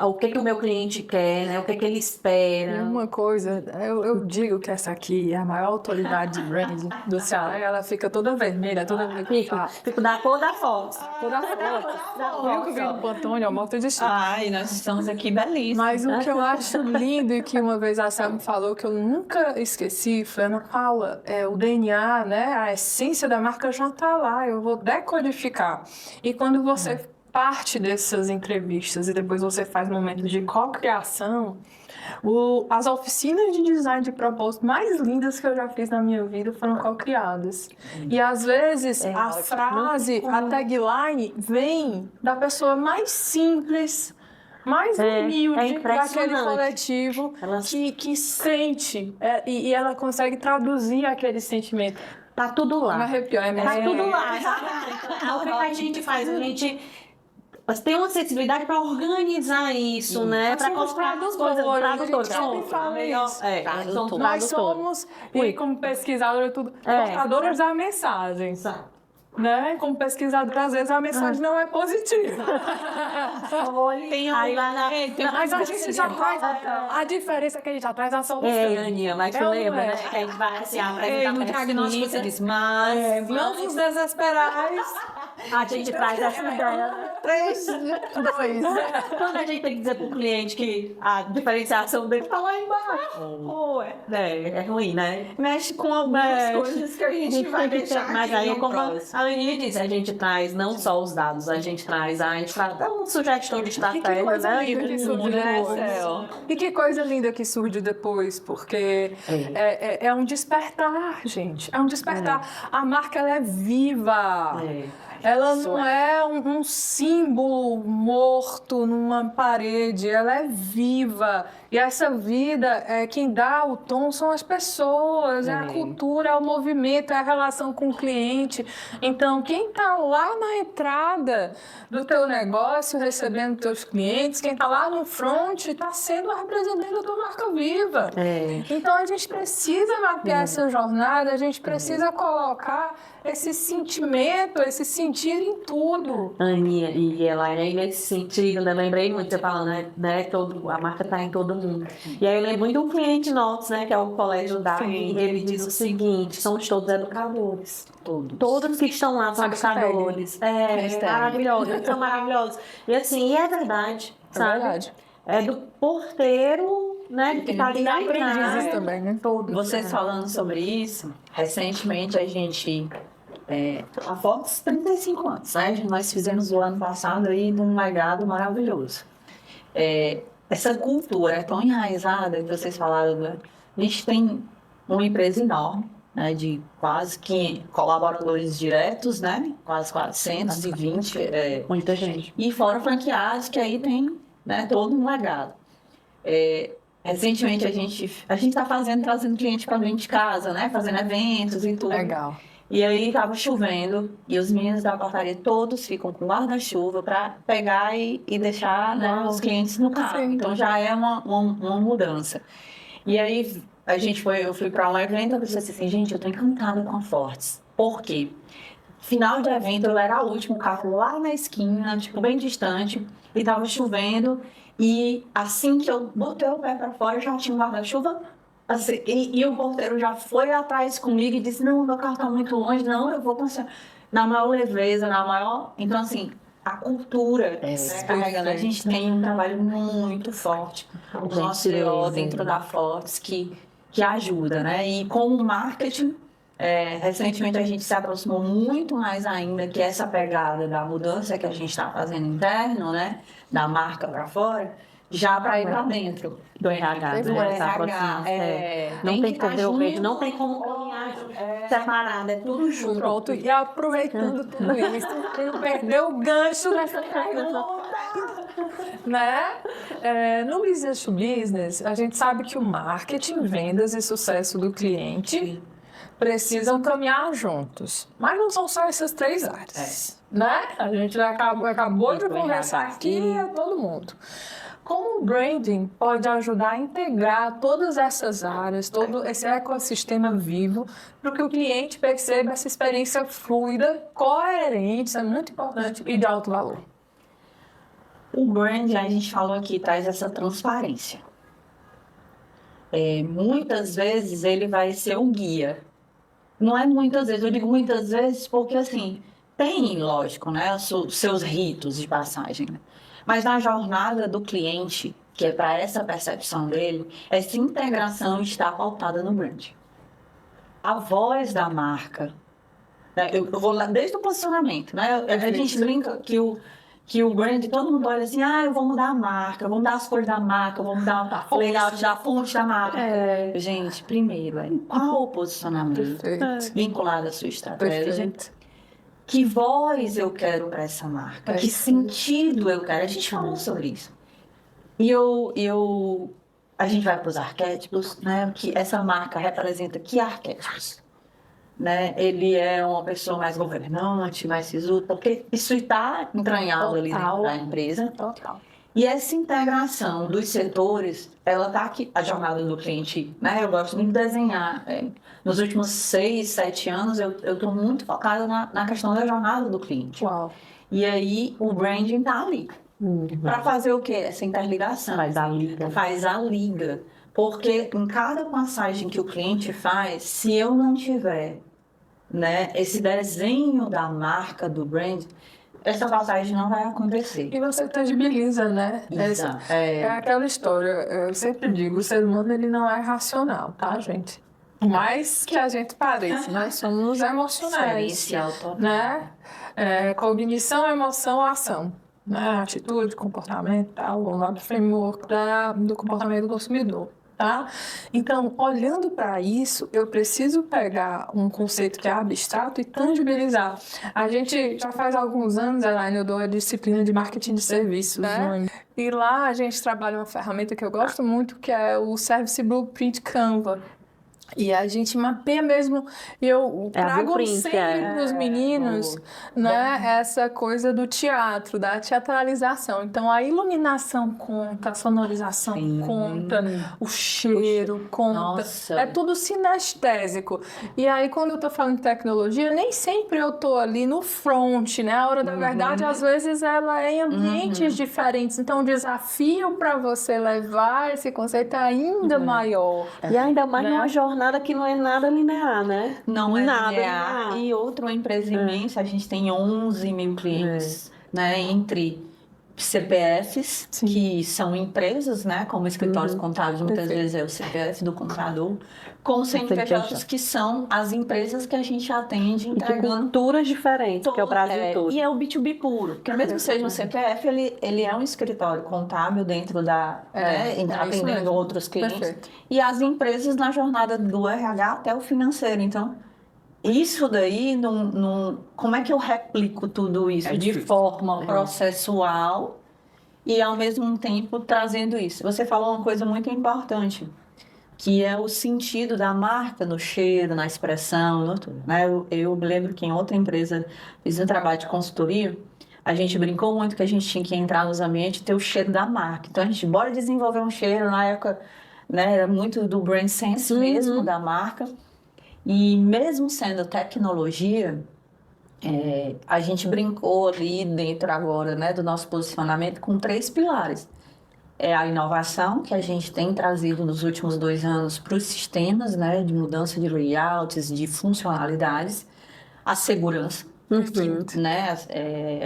o que o meu cliente quer, né? O que ele espera. E uma coisa, eu digo que essa aqui é a maior autoridade de brand do Ceará, e ela fica toda vermelha, toda vermelha. Fico da cor da foto. Toda a foto. Eu que vim do Pantone, eu morto de chique. Ai, nós estamos aqui belíssimos. Mas o que eu acho lindo e que uma vez a Sam me falou que eu nunca esqueci foi Ana Paula, o DNA, né? A essência da marca já está lá, eu vou decodificar. E quando você parte dessas entrevistas e depois você faz momentos de co-criação, as oficinas de design de propósito mais lindas que eu já fiz na minha vida foram co-criadas. E às vezes a frase, a tagline vem da pessoa mais simples, mais humilde daquele coletivo que sente e ela consegue traduzir aquele sentimento. Tá tudo lá. Me arrepiou, Tá tudo lá. Então, o que a gente faz? A gente tem uma sensibilidade para organizar isso, né? Para mostrar as coisas Nós somos, e como pesquisadora e tudo, portadoras da mensagem. Né? Como pesquisadora, às vezes a mensagem não é positiva. Mas a gente já traz a diferença é que a gente já traz a solução. Aninha, mas tu lembra, né? Que a gente vai assim, apresentar no diagnóstico você diz, mas não vos desesperais. A gente traz essa ideia. 3, 2. Quando a gente tem que dizer pro cliente que a diferenciação dele tá lá embaixo. É ruim, né? Mexe com algumas coisas que a gente vai deixar. Mas aí, como a Aninha disse, a gente traz não só os dados, a gente traz uma sugestão de estratégia, né? E que coisa linda que surge depois, porque é um despertar, gente. É um despertar. A marca, ela é viva. Ela não é um símbolo morto numa parede, ela é viva. E essa vida, quem dá o tom são as pessoas, é a cultura, é o movimento, é a relação com o cliente. Então, quem está lá na entrada do teu negócio, recebendo teus clientes, quem está lá no front, está sendo a representante da tua marca viva. Então, a gente precisa mapear essa jornada, a gente precisa colocar esse sentimento, esse sentir em tudo. Aninha e Elaine, nesse sentido, eu lembrei muito, você fala, né? A marca está em todo mundo. E aí eu lembro muito de um cliente nosso, né? Que é o Colégio Darwin, e ele diz o seguinte: somos todos educadores. Todos que estão lá são educadores. Maravilhosos, são maravilhosos. E assim, é verdade, sabe? Verdade. É do porteiro, né? Que tá ali na aprendizes também, né? Vocês falando sobre isso, recentemente a gente... a Fox, 35 anos, né? Nós fizemos o ano passado aí num legado maravilhoso. essa cultura é tão enraizada que vocês falaram, né? A gente tem uma empresa enorme, né, de quase 500 colaboradores diretos, né? Quase 420. Muita gente. E fora franqueados, que aí tem, né, todo um legado. Recentemente a gente está trazendo cliente para dentro de casa, né? Fazendo eventos e tudo. Legal. E aí estava chovendo e os meninos da portaria todos ficam com guarda-chuva para pegar e deixar, né, os clientes no carro. Sim. Então já é uma mudança. E aí eu fui para um evento e pensei assim, gente, eu tô encantada com a Fortes. Por quê? Final de evento, eu era o último carro lá na esquina, tipo, bem distante, e tava chovendo. E assim que eu botei o pé para fora, já tinha um guarda-chuva. Assim, e o porteiro já foi atrás comigo e disse, não, meu carro tá muito longe, não, eu vou passar. Na maior leveza, na maior... Então, assim, a cultura, a gente tem um trabalho muito forte. O nosso CEO dentro da Fortes que ajuda, né? E com o marketing, recentemente a gente se aproximou muito mais ainda que essa pegada da mudança que a gente está fazendo interno, né? Da marca para fora, já para ir para dentro do RH. Do RH. Não tem como eu vejo, não tem como caminhar separado, é tudo junto. Pronto, e aproveitando tudo isso, não perdeu o gancho dessa pergunta, né? No business to business, a gente sabe que o marketing, vendas e sucesso do cliente precisam caminhar juntos. Mas não são só essas três áreas, né? A gente acabou de conversar aqui a todo mundo. Como o branding pode ajudar a integrar todas essas áreas, todo esse ecossistema vivo, para que o cliente perceba essa experiência fluida, coerente, isso é muito importante, e de alto valor? O branding, a gente falou aqui, traz essa transparência. Muitas vezes ele vai ser um guia. Não é muitas vezes, eu digo muitas vezes porque, assim, tem, lógico, né, os seus ritos de passagem, né? Mas na jornada do cliente, que é para essa percepção dele, essa integração está pautada no brand. A voz da marca, né? Eu vou lá desde o posicionamento, né? A gente brinca que o brand, todo mundo olha assim, eu vou mudar a marca, vou mudar as cores da marca, vou mudar o layout da fonte da marca. Gente, primeiro, qual o posicionamento vinculado à sua estratégia? Perfeito. Que voz eu quero para essa marca? Que sentido eu quero? A gente falou sobre isso. E a gente vai para os arquétipos, né? Que essa marca representa que arquétipos? Né? Ele é uma pessoa mais governante, mais sisuda, porque isso está entranhado ali dentro da empresa. Total. E essa integração dos setores, ela está aqui, a jornada do cliente, né? Eu gosto muito de desenhar. Nos últimos 6, 7 anos, eu estou muito focada na questão da jornada do cliente. Uau. E aí, o branding está ali. Para fazer o quê? Essa interligação. Faz a liga. Faz a liga. Porque em cada passagem que o cliente faz, se eu não tiver, né, esse desenho da marca, do brand, essa passagem não vai acontecer. E você tangibiliza, né? É aquela história, eu sempre digo, o ser humano ele não é racional, tá, gente? Por mais que a gente pareça, nós somos emocionais, né? Cognição, emoção, ação, né? Atitude, comportamento, tal, o nome do framework do comportamento do consumidor. Tá? Então, olhando para isso, eu preciso pegar um conceito que é abstrato e tangibilizar. A gente já faz alguns anos, Elaine, eu dou a disciplina de marketing de serviços, né? E lá a gente trabalha uma ferramenta que eu gosto muito, que é o Service Blueprint Canva. E a gente mapeia mesmo, e eu trago sempre para os meninos, né, essa coisa do teatro, da teatralização. Então, a iluminação conta, a sonorização conta, o cheiro conta. Nossa. É tudo sinestésico. E aí, quando eu estou falando de tecnologia, nem sempre eu estou ali no front, né? A hora da verdade, às vezes, ela é em ambientes diferentes. Então, o desafio para você levar esse conceito é ainda maior. E ainda mais numa jornada que não é nada linear, né? Não é nada linear. E outra empresa imensa, a gente tem 11 mil clientes, né? Entre CPFs, Sim. que são empresas, né? Como escritórios contábeis, muitas vezes é o CPF do contador, como CNPJs, que são as empresas que a gente atende De entregando. culturas diferentes, que é o Brasil todo. E é o B2B puro, porque mesmo que seja um CPF, ele é um escritório contábil dentro da, né, isso atendendo mesmo. outros clientes. Perfeito. E as empresas na jornada do RH até o financeiro. Então, isso daí, como é que eu replico tudo isso de forma processual e, ao mesmo tempo, trazendo isso? Você falou uma coisa muito importante, que é o sentido da marca no cheiro, na expressão, no tudo, né? Eu me lembro que em outra empresa fiz um trabalho de consultoria, a gente brincou muito que a gente tinha que entrar nos ambientes e ter o cheiro da marca. Então, a gente bora desenvolver um cheiro, na época, né, era muito do brand sense mesmo da marca. E mesmo sendo tecnologia, a gente brincou ali dentro agora, né, do nosso posicionamento com 3 pilares. É a inovação, que a gente tem trazido nos últimos 2 anos para os sistemas, né, de mudança de layouts, de funcionalidades. A segurança, né,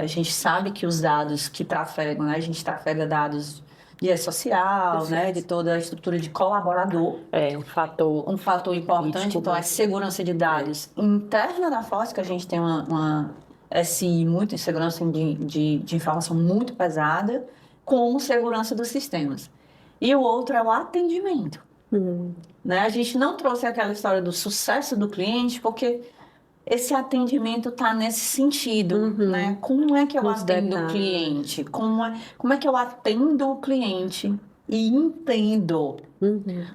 a gente sabe que os dados que trafegam, né, a gente trafega dados de rede social, né, de toda a estrutura de colaborador. É um fator Importante, crítico, então, é segurança de dados interna da Force, que a gente tem uma SI muito em segurança de informação muito pesada, com segurança dos sistemas. E o outro é o atendimento. Né? A gente não trouxe aquela história do sucesso do cliente, porque esse atendimento está nesse sentido, né? Como é que eu atendo o cliente? Como é que eu atendo o cliente e entendo?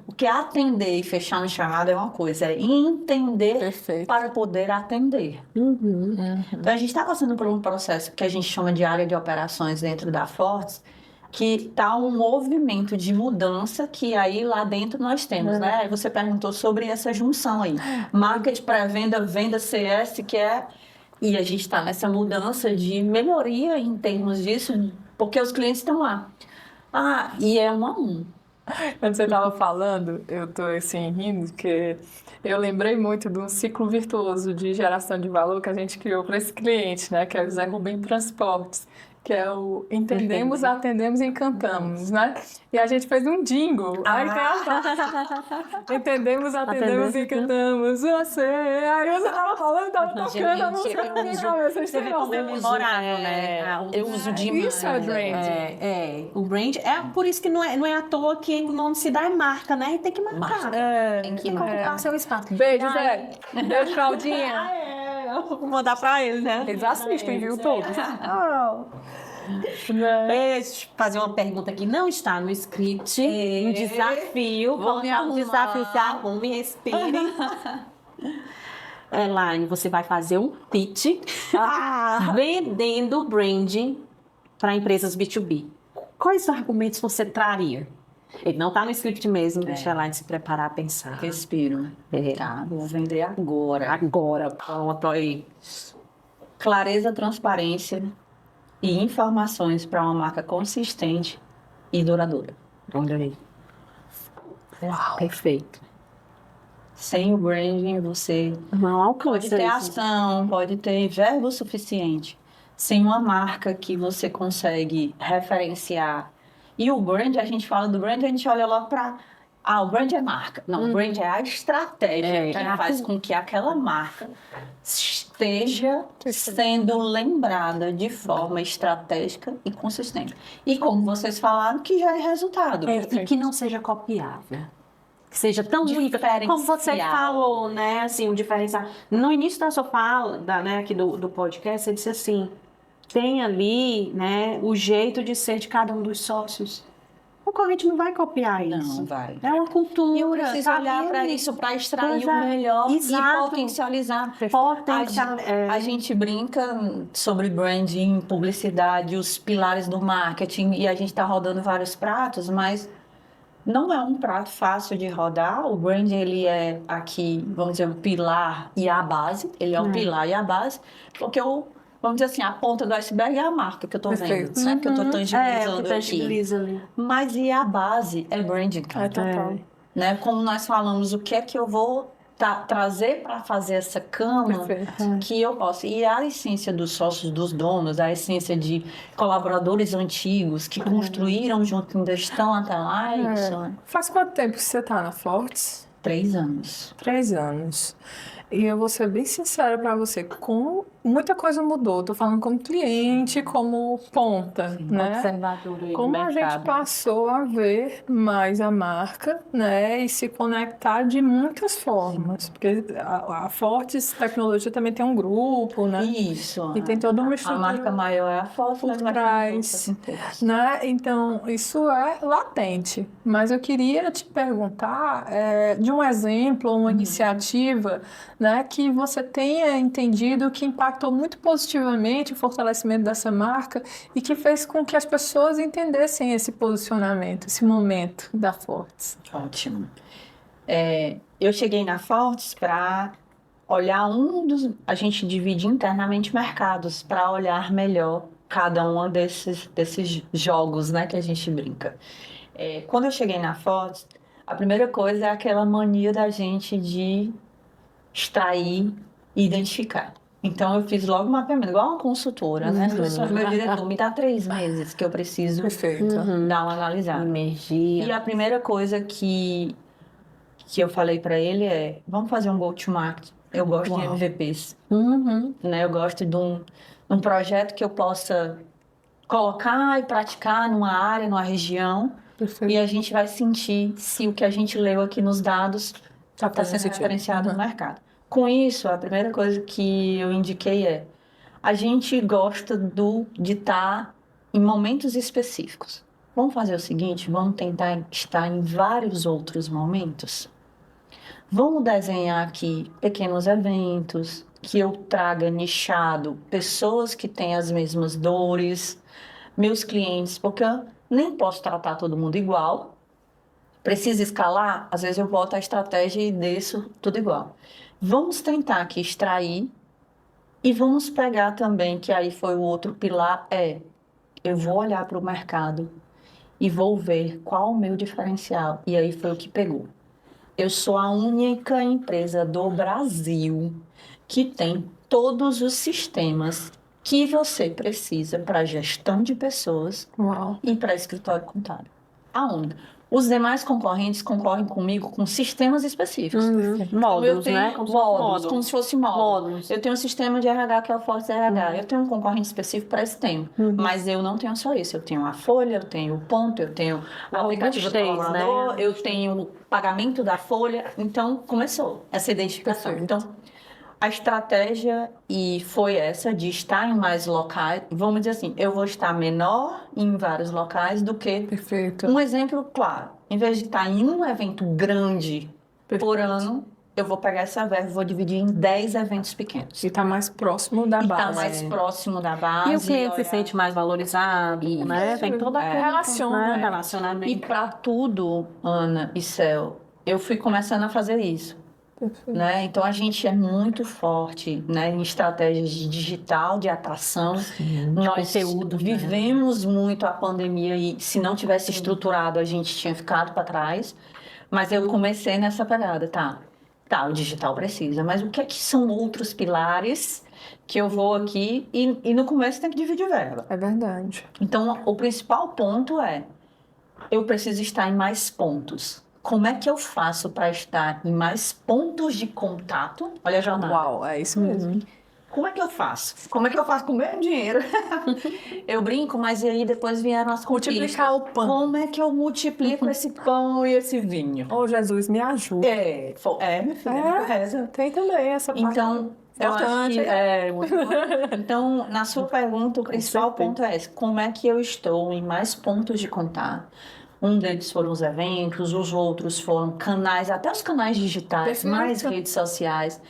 Porque atender e fechar uma chamada é uma coisa, é entender Perfeito. para poder atender. Então, a gente está passando por um processo que a gente chama de área de operações dentro da Fortes, que está um movimento de mudança que aí lá dentro nós temos, né? Aí você perguntou sobre essa junção aí. Marketing, pré-venda, venda CS, que é... E a gente está nessa mudança de melhoria em termos disso, porque os clientes estão lá. E é 1 a 1. Quando você estava falando, eu tô assim rindo, porque eu lembrei muito de um ciclo virtuoso de geração de valor que a gente criou para esse cliente, né? Que é o Zé Rubem Transportes, que é o entendemos, atendemos e encantamos, né? E a gente fez um jingle. Aí tem a parte. Entendemos, atendemos e encantamos você. Aí você estava falando, estava tocando a música na minha cabeça. Você vê como é memorável, né? Eu uso demais. Isso é brand. O brand é por isso que não é à toa que o nome se dá é marca, né? E tem que marcar. Tem que Ocupar seu espaço. Beijo, Zé. Beijo, Claudinha. Vou mandar pra ele, né? Eles assistem, viu, todos. Deixa eu fazer uma pergunta que não está no script. Um desafio. Vou me arrumar. Desafio, se arrume, respire. Elaine, você vai fazer um pitch vendendo branding para empresas B2B. Quais argumentos você traria? Ele não está no script mesmo, deixa a Elaine se preparar a pensar. Respiro. Tá, vou vender agora. Agora, pronto aí. Clareza, transparência e informações para uma marca consistente e duradoura. Olha aí. Uau, perfeito. Sem o branding, você Não alcança pode ter isso. ação, pode ter verbo suficiente. Sem uma marca que você consegue referenciar. E o brand, a gente fala do brand, a gente olha logo para... o brand é marca. Não, o brand é a estratégia que faz com que aquela marca esteja sendo lembrada de forma estratégica e consistente. E como vocês falaram, que gere resultado. E que não seja copiável. Que seja tão única. Como você falou, né? Assim, o diferencial. No início da sua fala, né, aqui do podcast, você disse assim, tem ali, né, o jeito de ser de cada um dos sócios. O concorrente não vai copiar isso. Não vai. É uma cultura. E eu preciso olhar para isso, para extrair o melhor e potencializar. A gente brinca sobre branding, publicidade, os pilares do marketing, e a gente está rodando vários pratos, mas não é um prato fácil de rodar. O branding, ele é aqui, vamos dizer, o pilar e a base. Ele é o pilar e a base, porque vamos dizer assim, a ponta do iceberg é a marca que eu estou vendo, né? Que eu estou tangibilizando aqui. Mas e a base é branding, cara. Total. Né? Como nós falamos, o que é que eu vou trazer para fazer essa cama Perfeito. que eu posso. E a essência dos sócios, dos donos, a essência de colaboradores antigos que construíram junto, ainda estão até lá, é isso, né? Faz quanto tempo que você tá na Fortes? 3 anos. 3 anos. E eu vou ser bem sincera para você, como muita coisa mudou. Tô falando como cliente, como ponta, né? Observadora aí do Como a gente mercado. passou a ver mais a marca, né? E se conectar de muitas formas. Porque a Fortes Tecnologia também tem um grupo, né? Isso. E tem toda uma A estrutura marca maior é a foto, por mas vai ter trás, outras inteiras. né? Então, isso é latente. Mas eu queria te perguntar de um exemplo, uma iniciativa, né, que você tenha entendido que impactou muito positivamente o fortalecimento dessa marca e que fez com que as pessoas entendessem esse posicionamento, esse momento da Fortes. Ótimo. Eu cheguei na Fortes para olhar a gente divide internamente mercados para olhar melhor cada um desses jogos, né, que a gente brinca. Quando eu cheguei na Fortes, a primeira coisa é aquela mania da gente de extrair e identificar. Então, eu fiz logo um mapeamento, igual uma consultora, né? Meu diretor, me dá 3 meses que eu preciso Perfeito. dar uma analisada. Energia. E a primeira coisa que eu falei para ele é, vamos fazer um go-to-market. Eu gosto de MVPs, né? Eu gosto de um projeto que eu possa colocar e praticar numa área, numa região, Perfeito. e a gente vai sentir se o que a gente leu aqui nos dados está fazendo sendo sentido. referenciado no mercado. Com isso, a primeira coisa que eu indiquei é, a gente gosta de estar em momentos específicos. Vamos fazer o seguinte, vamos tentar estar em vários outros momentos. Vamos desenhar aqui pequenos eventos, que eu traga nichado pessoas que têm as mesmas dores, meus clientes, porque eu nem posso tratar todo mundo igual. Precisa escalar? Às vezes eu boto a estratégia e desço tudo igual. Vamos tentar aqui extrair e vamos pegar também, que aí foi o outro pilar, eu vou olhar para o mercado e vou ver qual o meu diferencial. E aí foi o que pegou. Eu sou a única empresa do Brasil que tem todos os sistemas que você precisa para gestão de pessoas Uau. e para escritório contábil. A única. Os demais concorrentes concorrem comigo com sistemas específicos. Eu Módulos, tenho né? módulos, como se fosse módulo. Módulos. Eu tenho um sistema de RH que é o Fortes RH. Eu tenho um concorrente específico para esse tema. Mas eu não tenho só isso. Eu tenho a folha, eu tenho o ponto, eu tenho o aplicativo do robustez, né? colaborador, eu tenho o pagamento da folha. Então, começou essa identificação. Perfeito. Então, a estratégia foi essa de estar em mais locais. Vamos dizer assim, eu vou estar menor em vários locais do que Perfeito. um exemplo claro. Em vez de estar em um evento grande por ano, eu vou pegar essa verba e vou dividir em 10 eventos pequenos. E tá mais próximo da E tá base. mais próximo da base. E o cliente se olhar. sente mais valorizado, né? Tem toda aquela Relaciona, né? relacionamento. E para tudo, Ana e Cel, eu fui começando a fazer isso. Perfeito. Né? Então a gente é muito forte, né, em estratégias de digital, de atração. Nós conteúdo, né? vivemos muito a pandemia e se não tivesse estruturado a gente tinha ficado para trás. Mas eu comecei nessa pegada, tá, o digital precisa, mas o que é que são outros pilares que eu vou aqui e no começo tem que dividir verba. É verdade. Então o principal ponto é, eu preciso estar em mais pontos. Como é que eu faço para estar em mais pontos de contato? Olha a jornada. Uau, é isso mesmo. Como é que eu faço? Como é que eu faço com o meu dinheiro? Eu brinco, mas aí depois vieram as Multiplicar o pão. Como é que eu multiplico esse pão e esse vinho? Ô, Jesus, me ajuda. Minha filha, reza. Tem também essa parte. Então, eu acho Importante. que muito importante. Então, na sua pergunta, o principal ponto é esse. Como é que eu estou em mais pontos de contato? Um deles foram os eventos, os outros foram canais, até os canais digitais, Perfeito. mais redes sociais.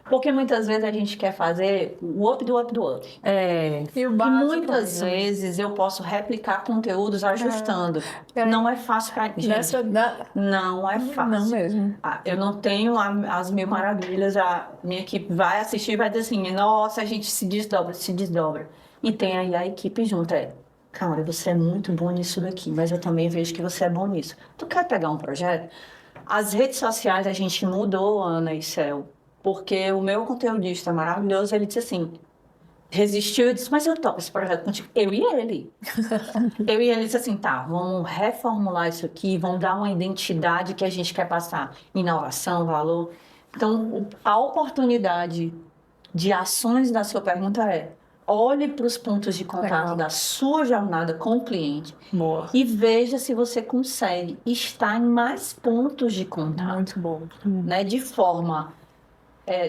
Porque muitas vezes a gente quer fazer o up do up do up. E o E básico. muitas vezes eu posso replicar conteúdos ajustando. Não é fácil para gente. Não é fácil. Não mesmo. Eu não tenho as mil maravilhas. A minha equipe vai assistir e vai dizer assim, nossa, a gente se desdobra. E tem aí a equipe junto. Cara, você é muito bom nisso daqui, mas eu também vejo que você é bom nisso. Tu quer pegar um projeto? As redes sociais a gente mudou, Ana e Céu, porque o meu conteudista maravilhoso, ele disse assim, resistiu e disse, mas eu topo esse projeto contigo. Eu e ele. Eu e ele disse assim, tá, vamos reformular isso aqui, vamos dar uma identidade que a gente quer passar. Inovação, valor. Então, a oportunidade de ações da sua pergunta é, olhe para os pontos de contato Legal. da sua jornada com o cliente Boa. e veja se você consegue estar em mais pontos de contato, Muito bom. né? De forma,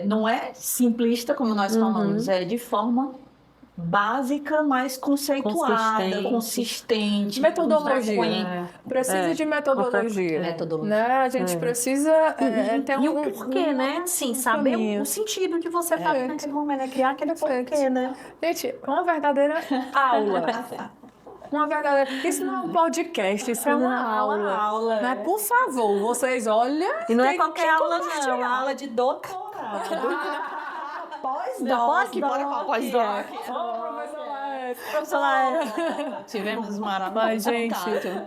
não é simplista como nós falamos, é de forma básica, mas conceituada, consistente. Metodologia. frequente. Precisa de metodologia. Metodologia. Né? A gente precisa ter E um o porquê, né? Sim, saber caminho. o sentido de você fazer naquele momento, né? Criar aquele Perfeito. porquê, né? Gente, uma verdadeira aula. Uma verdadeira... Isso não é um podcast, isso é uma aula. Né? Por favor, vocês olhem... E não é tem qualquer que aula, não. compartilhar. É aula de doutorado. Pós-doc, bora pra pós-doc. Professor Laércio. Tivemos maravilhoso Mas, gente,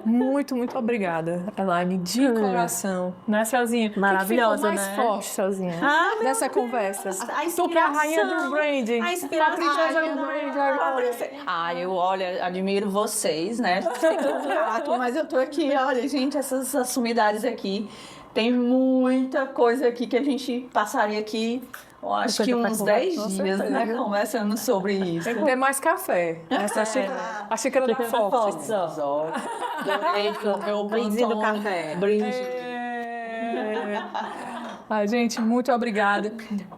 muito, muito obrigada, Elaine, de coração. Né, Celzinha? Maravilhosa, O que ficou mais né? forte, Celzinha, Ah, meu dessa Deus. conversa? A Tu que é a rainha do inspiração. branding. A inspiração. A princesa do branding agora. Eu, olha, admiro vocês, né? A gente tem contrato, mas eu tô aqui, olha, gente, essas sumidades aqui. Tem muita coisa aqui que a gente passaria aqui, eu acho que uns 10 dias, né? Conversando sobre isso. Tem que ter mais café. Essa a xícara da Fox. Meu Brinde do café. Brinde. Ai, gente, muito obrigada.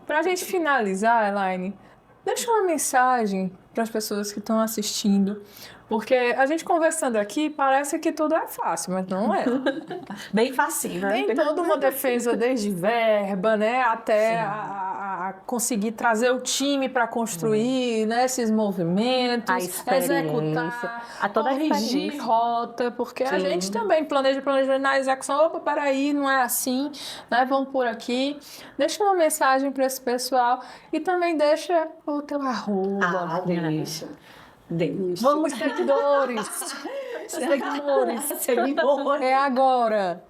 Pra gente finalizar, Elaine, deixa uma mensagem para as pessoas que estão assistindo. Porque a gente conversando aqui parece que tudo é fácil, mas não é. Bem facinho, né? Tem toda uma defesa, desde verba, né, até a conseguir trazer o time para construir, né, esses movimentos, A experiência, executar, a toda a corrigir experiência. rota, porque a gente também planeja na execução, opa, peraí, não é assim, né, vamos por aqui. Deixa uma mensagem para esse pessoal e também deixa o teu arroba. Delícia. Vamos, seguidores! Seguidores! É agora!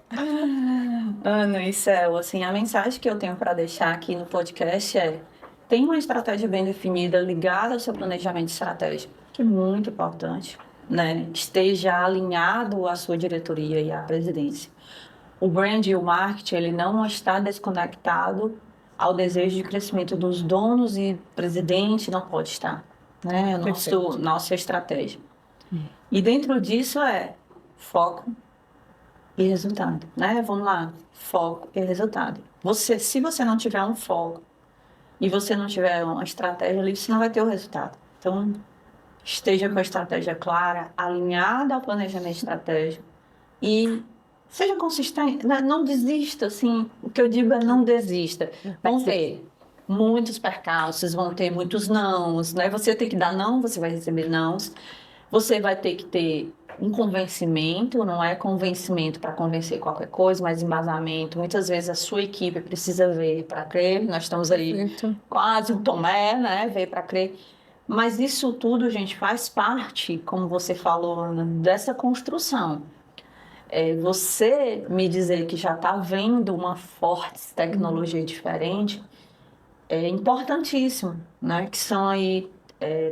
Ana e Céu, assim, a mensagem que eu tenho para deixar aqui no podcast é: tem uma estratégia bem definida, ligada ao seu planejamento estratégico, que é muito importante, né? Esteja alinhado à sua diretoria e à presidência. O brand e o marketing, ele não está desconectado ao desejo de crescimento dos donos e presidente, não pode estar, né? Nossa estratégia. E dentro disso é foco e resultado, né? Vamos lá, foco e resultado. Se você não tiver um foco e você não tiver uma estratégia ali, você não vai ter o resultado. Então, esteja com a estratégia clara, alinhada ao planejamento estratégico e seja consistente, né? Não desista, assim, o que eu digo é não desista. Vão ter muitos percalços, vão ter muitos nãos, né? Você tem que dar não, você vai receber nãos. Você vai ter que ter um convencimento, não é convencimento para convencer qualquer coisa, mas embasamento. Muitas vezes a sua equipe precisa ver para crer, nós estamos aí quase um Tomé, né? Ver para crer. Mas isso tudo, gente, faz parte, como você falou, Ana, dessa construção. Você me dizer que já está vendo uma forte tecnologia diferente é importantíssimo, né? Que são aí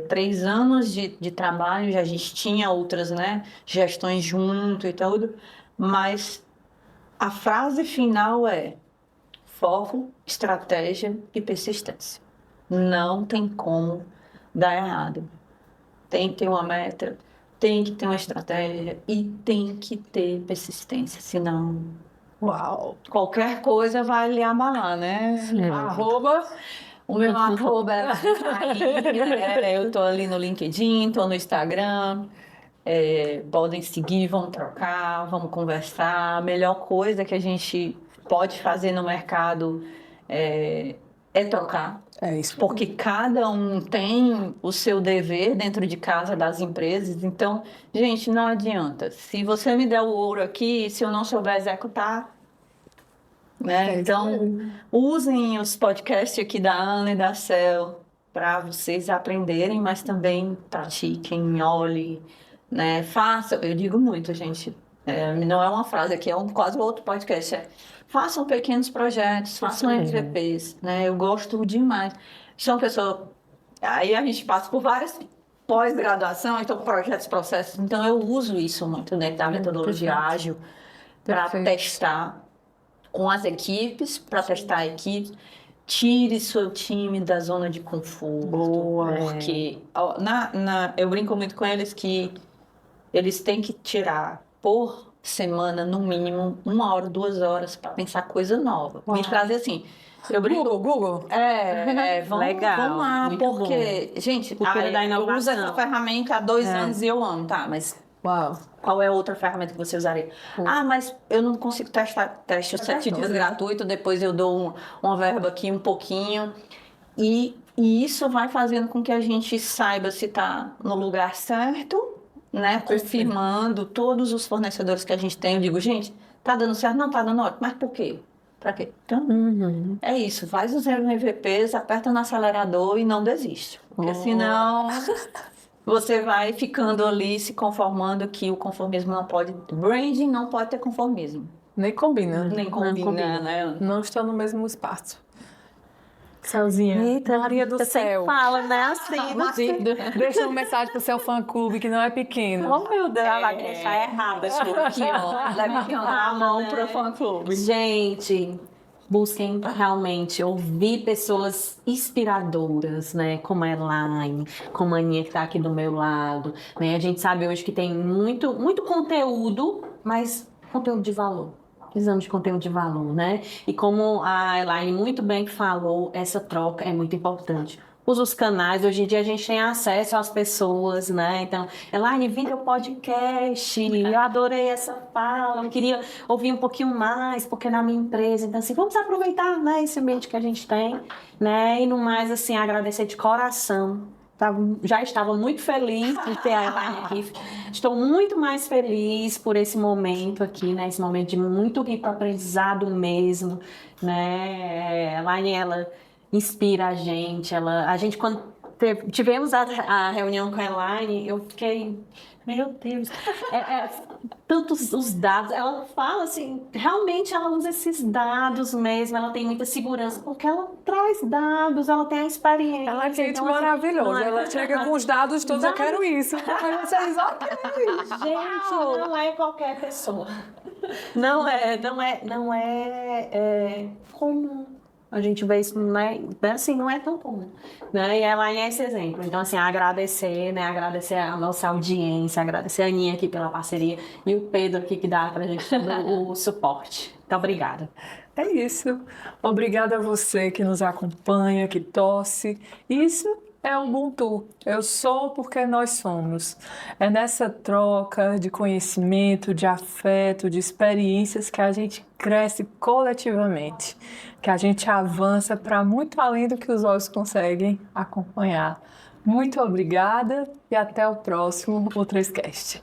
3 anos de trabalho, a gente tinha outras, né, gestões junto e tudo, mas a frase final é foco, estratégia e persistência. Não tem como dar errado. Tem que ter uma meta, tem que ter uma estratégia e tem que ter persistência, senão qualquer coisa vai lhe abalar, né? Arroba. O meu arroba eu tô ali no LinkedIn, tô no Instagram, podem seguir, vamos trocar, vamos conversar. A melhor coisa que a gente pode fazer no mercado é trocar. É isso. Porque cada um tem o seu dever dentro de casa das empresas. Então, gente, não adianta. Se você me der o ouro aqui, se eu não souber executar, né? Então, usem os podcasts aqui da Ana e da Cel para vocês aprenderem, mas também pratiquem, olhem, né? Façam. Eu digo muito, gente, não é uma frase aqui, é quase outro podcast. Façam pequenos projetos, façam MVPs, né? Eu gosto demais. Sou uma pessoa... Aí a gente passa por várias pós-graduação, então projetos, processos. Então eu uso isso muito dentro da metodologia ágil para testar com as equipes, para testar a equipe. Tire seu time da zona de conforto. Boa. Porque eu brinco muito com eles que eles têm que tirar por semana, no mínimo, 1 hora, 2 horas para pensar coisa nova. Me trazer assim. Eu brinco. Google. Vamos, Legal, vamos lá, muito porque, gente, Cultura da eu uso essa inovação. ferramenta há 2 anos e eu amo, tá? Mas Uau. qual é a outra ferramenta que você usaria? Mas eu não consigo testar. Teste os 7 dias gratuito, depois eu dou uma verba aqui um pouquinho. E isso vai fazendo com que a gente saiba se está no lugar certo, né? Confirmando todos os fornecedores que a gente tem. Eu digo, gente, tá dando certo? Não tá dando ótimo. Mas por quê? Pra quê? Então, é isso. Faz os MVPs, aperta no acelerador e não desiste. Porque senão... Você vai ficando ali se conformando que o conformismo não pode... Branding não pode ter conformismo. Nem combina. Nem combina, né? Não estão no mesmo espaço. Celzinha, Eita, Maria do você céu. fala, né? Assim, Deixa uma mensagem pro seu fã-clube, que não é pequeno. oh, meu Deus, ela vai deixar errada. Aqui, ó. Deve aqui, ó, a mão pro fã-clube. Gente, busquem realmente ouvir pessoas inspiradoras, né? Como a Elaine, como a Aninha que está aqui do meu lado. Né? A gente sabe hoje que tem muito, muito conteúdo, mas conteúdo de valor. Precisamos de conteúdo de valor, né? E como a Elaine muito bem falou, essa troca é muito importante. Usa os canais, hoje em dia a gente tem acesso às pessoas, né? Então, Elaine, vídeo podcast, eu adorei essa fala, eu queria ouvir um pouquinho mais, porque na minha empresa, então assim, vamos aproveitar, né, esse ambiente que a gente tem, né? E no mais, assim, agradecer de coração. Já estava muito feliz de ter a Elaine aqui. Estou muito mais feliz por esse momento aqui, né? Esse momento de muito rico aprendizado mesmo, né? A Elaine, ela inspira a gente. A gente, quando tivemos a reunião com a Elaine, eu fiquei... Meu Deus, tantos os dados, ela fala assim, realmente ela usa esses dados mesmo, ela tem muita segurança, porque ela traz dados, ela tem a experiência. Ela é gente então, assim, maravilhosa. Ela chega com os dados todos, eu quero isso. Aí vocês, ok. Gente, não é qualquer pessoa. Não é comum. A gente vê isso, não é tão comum. Né? E ela é esse exemplo. Então, assim, agradecer, né? Agradecer a nossa audiência, agradecer a Aninha aqui pela parceria e o Pedro aqui que dá pra gente todo o suporte. Muito obrigada. É isso. Obrigada a você que nos acompanha, que torce. Isso é o Ubuntu. Eu sou porque nós somos. É nessa troca de conhecimento, de afeto, de experiências que a gente cresce coletivamente, que a gente avança para muito além do que os olhos conseguem acompanhar. Muito obrigada e até o próximo U3Cast.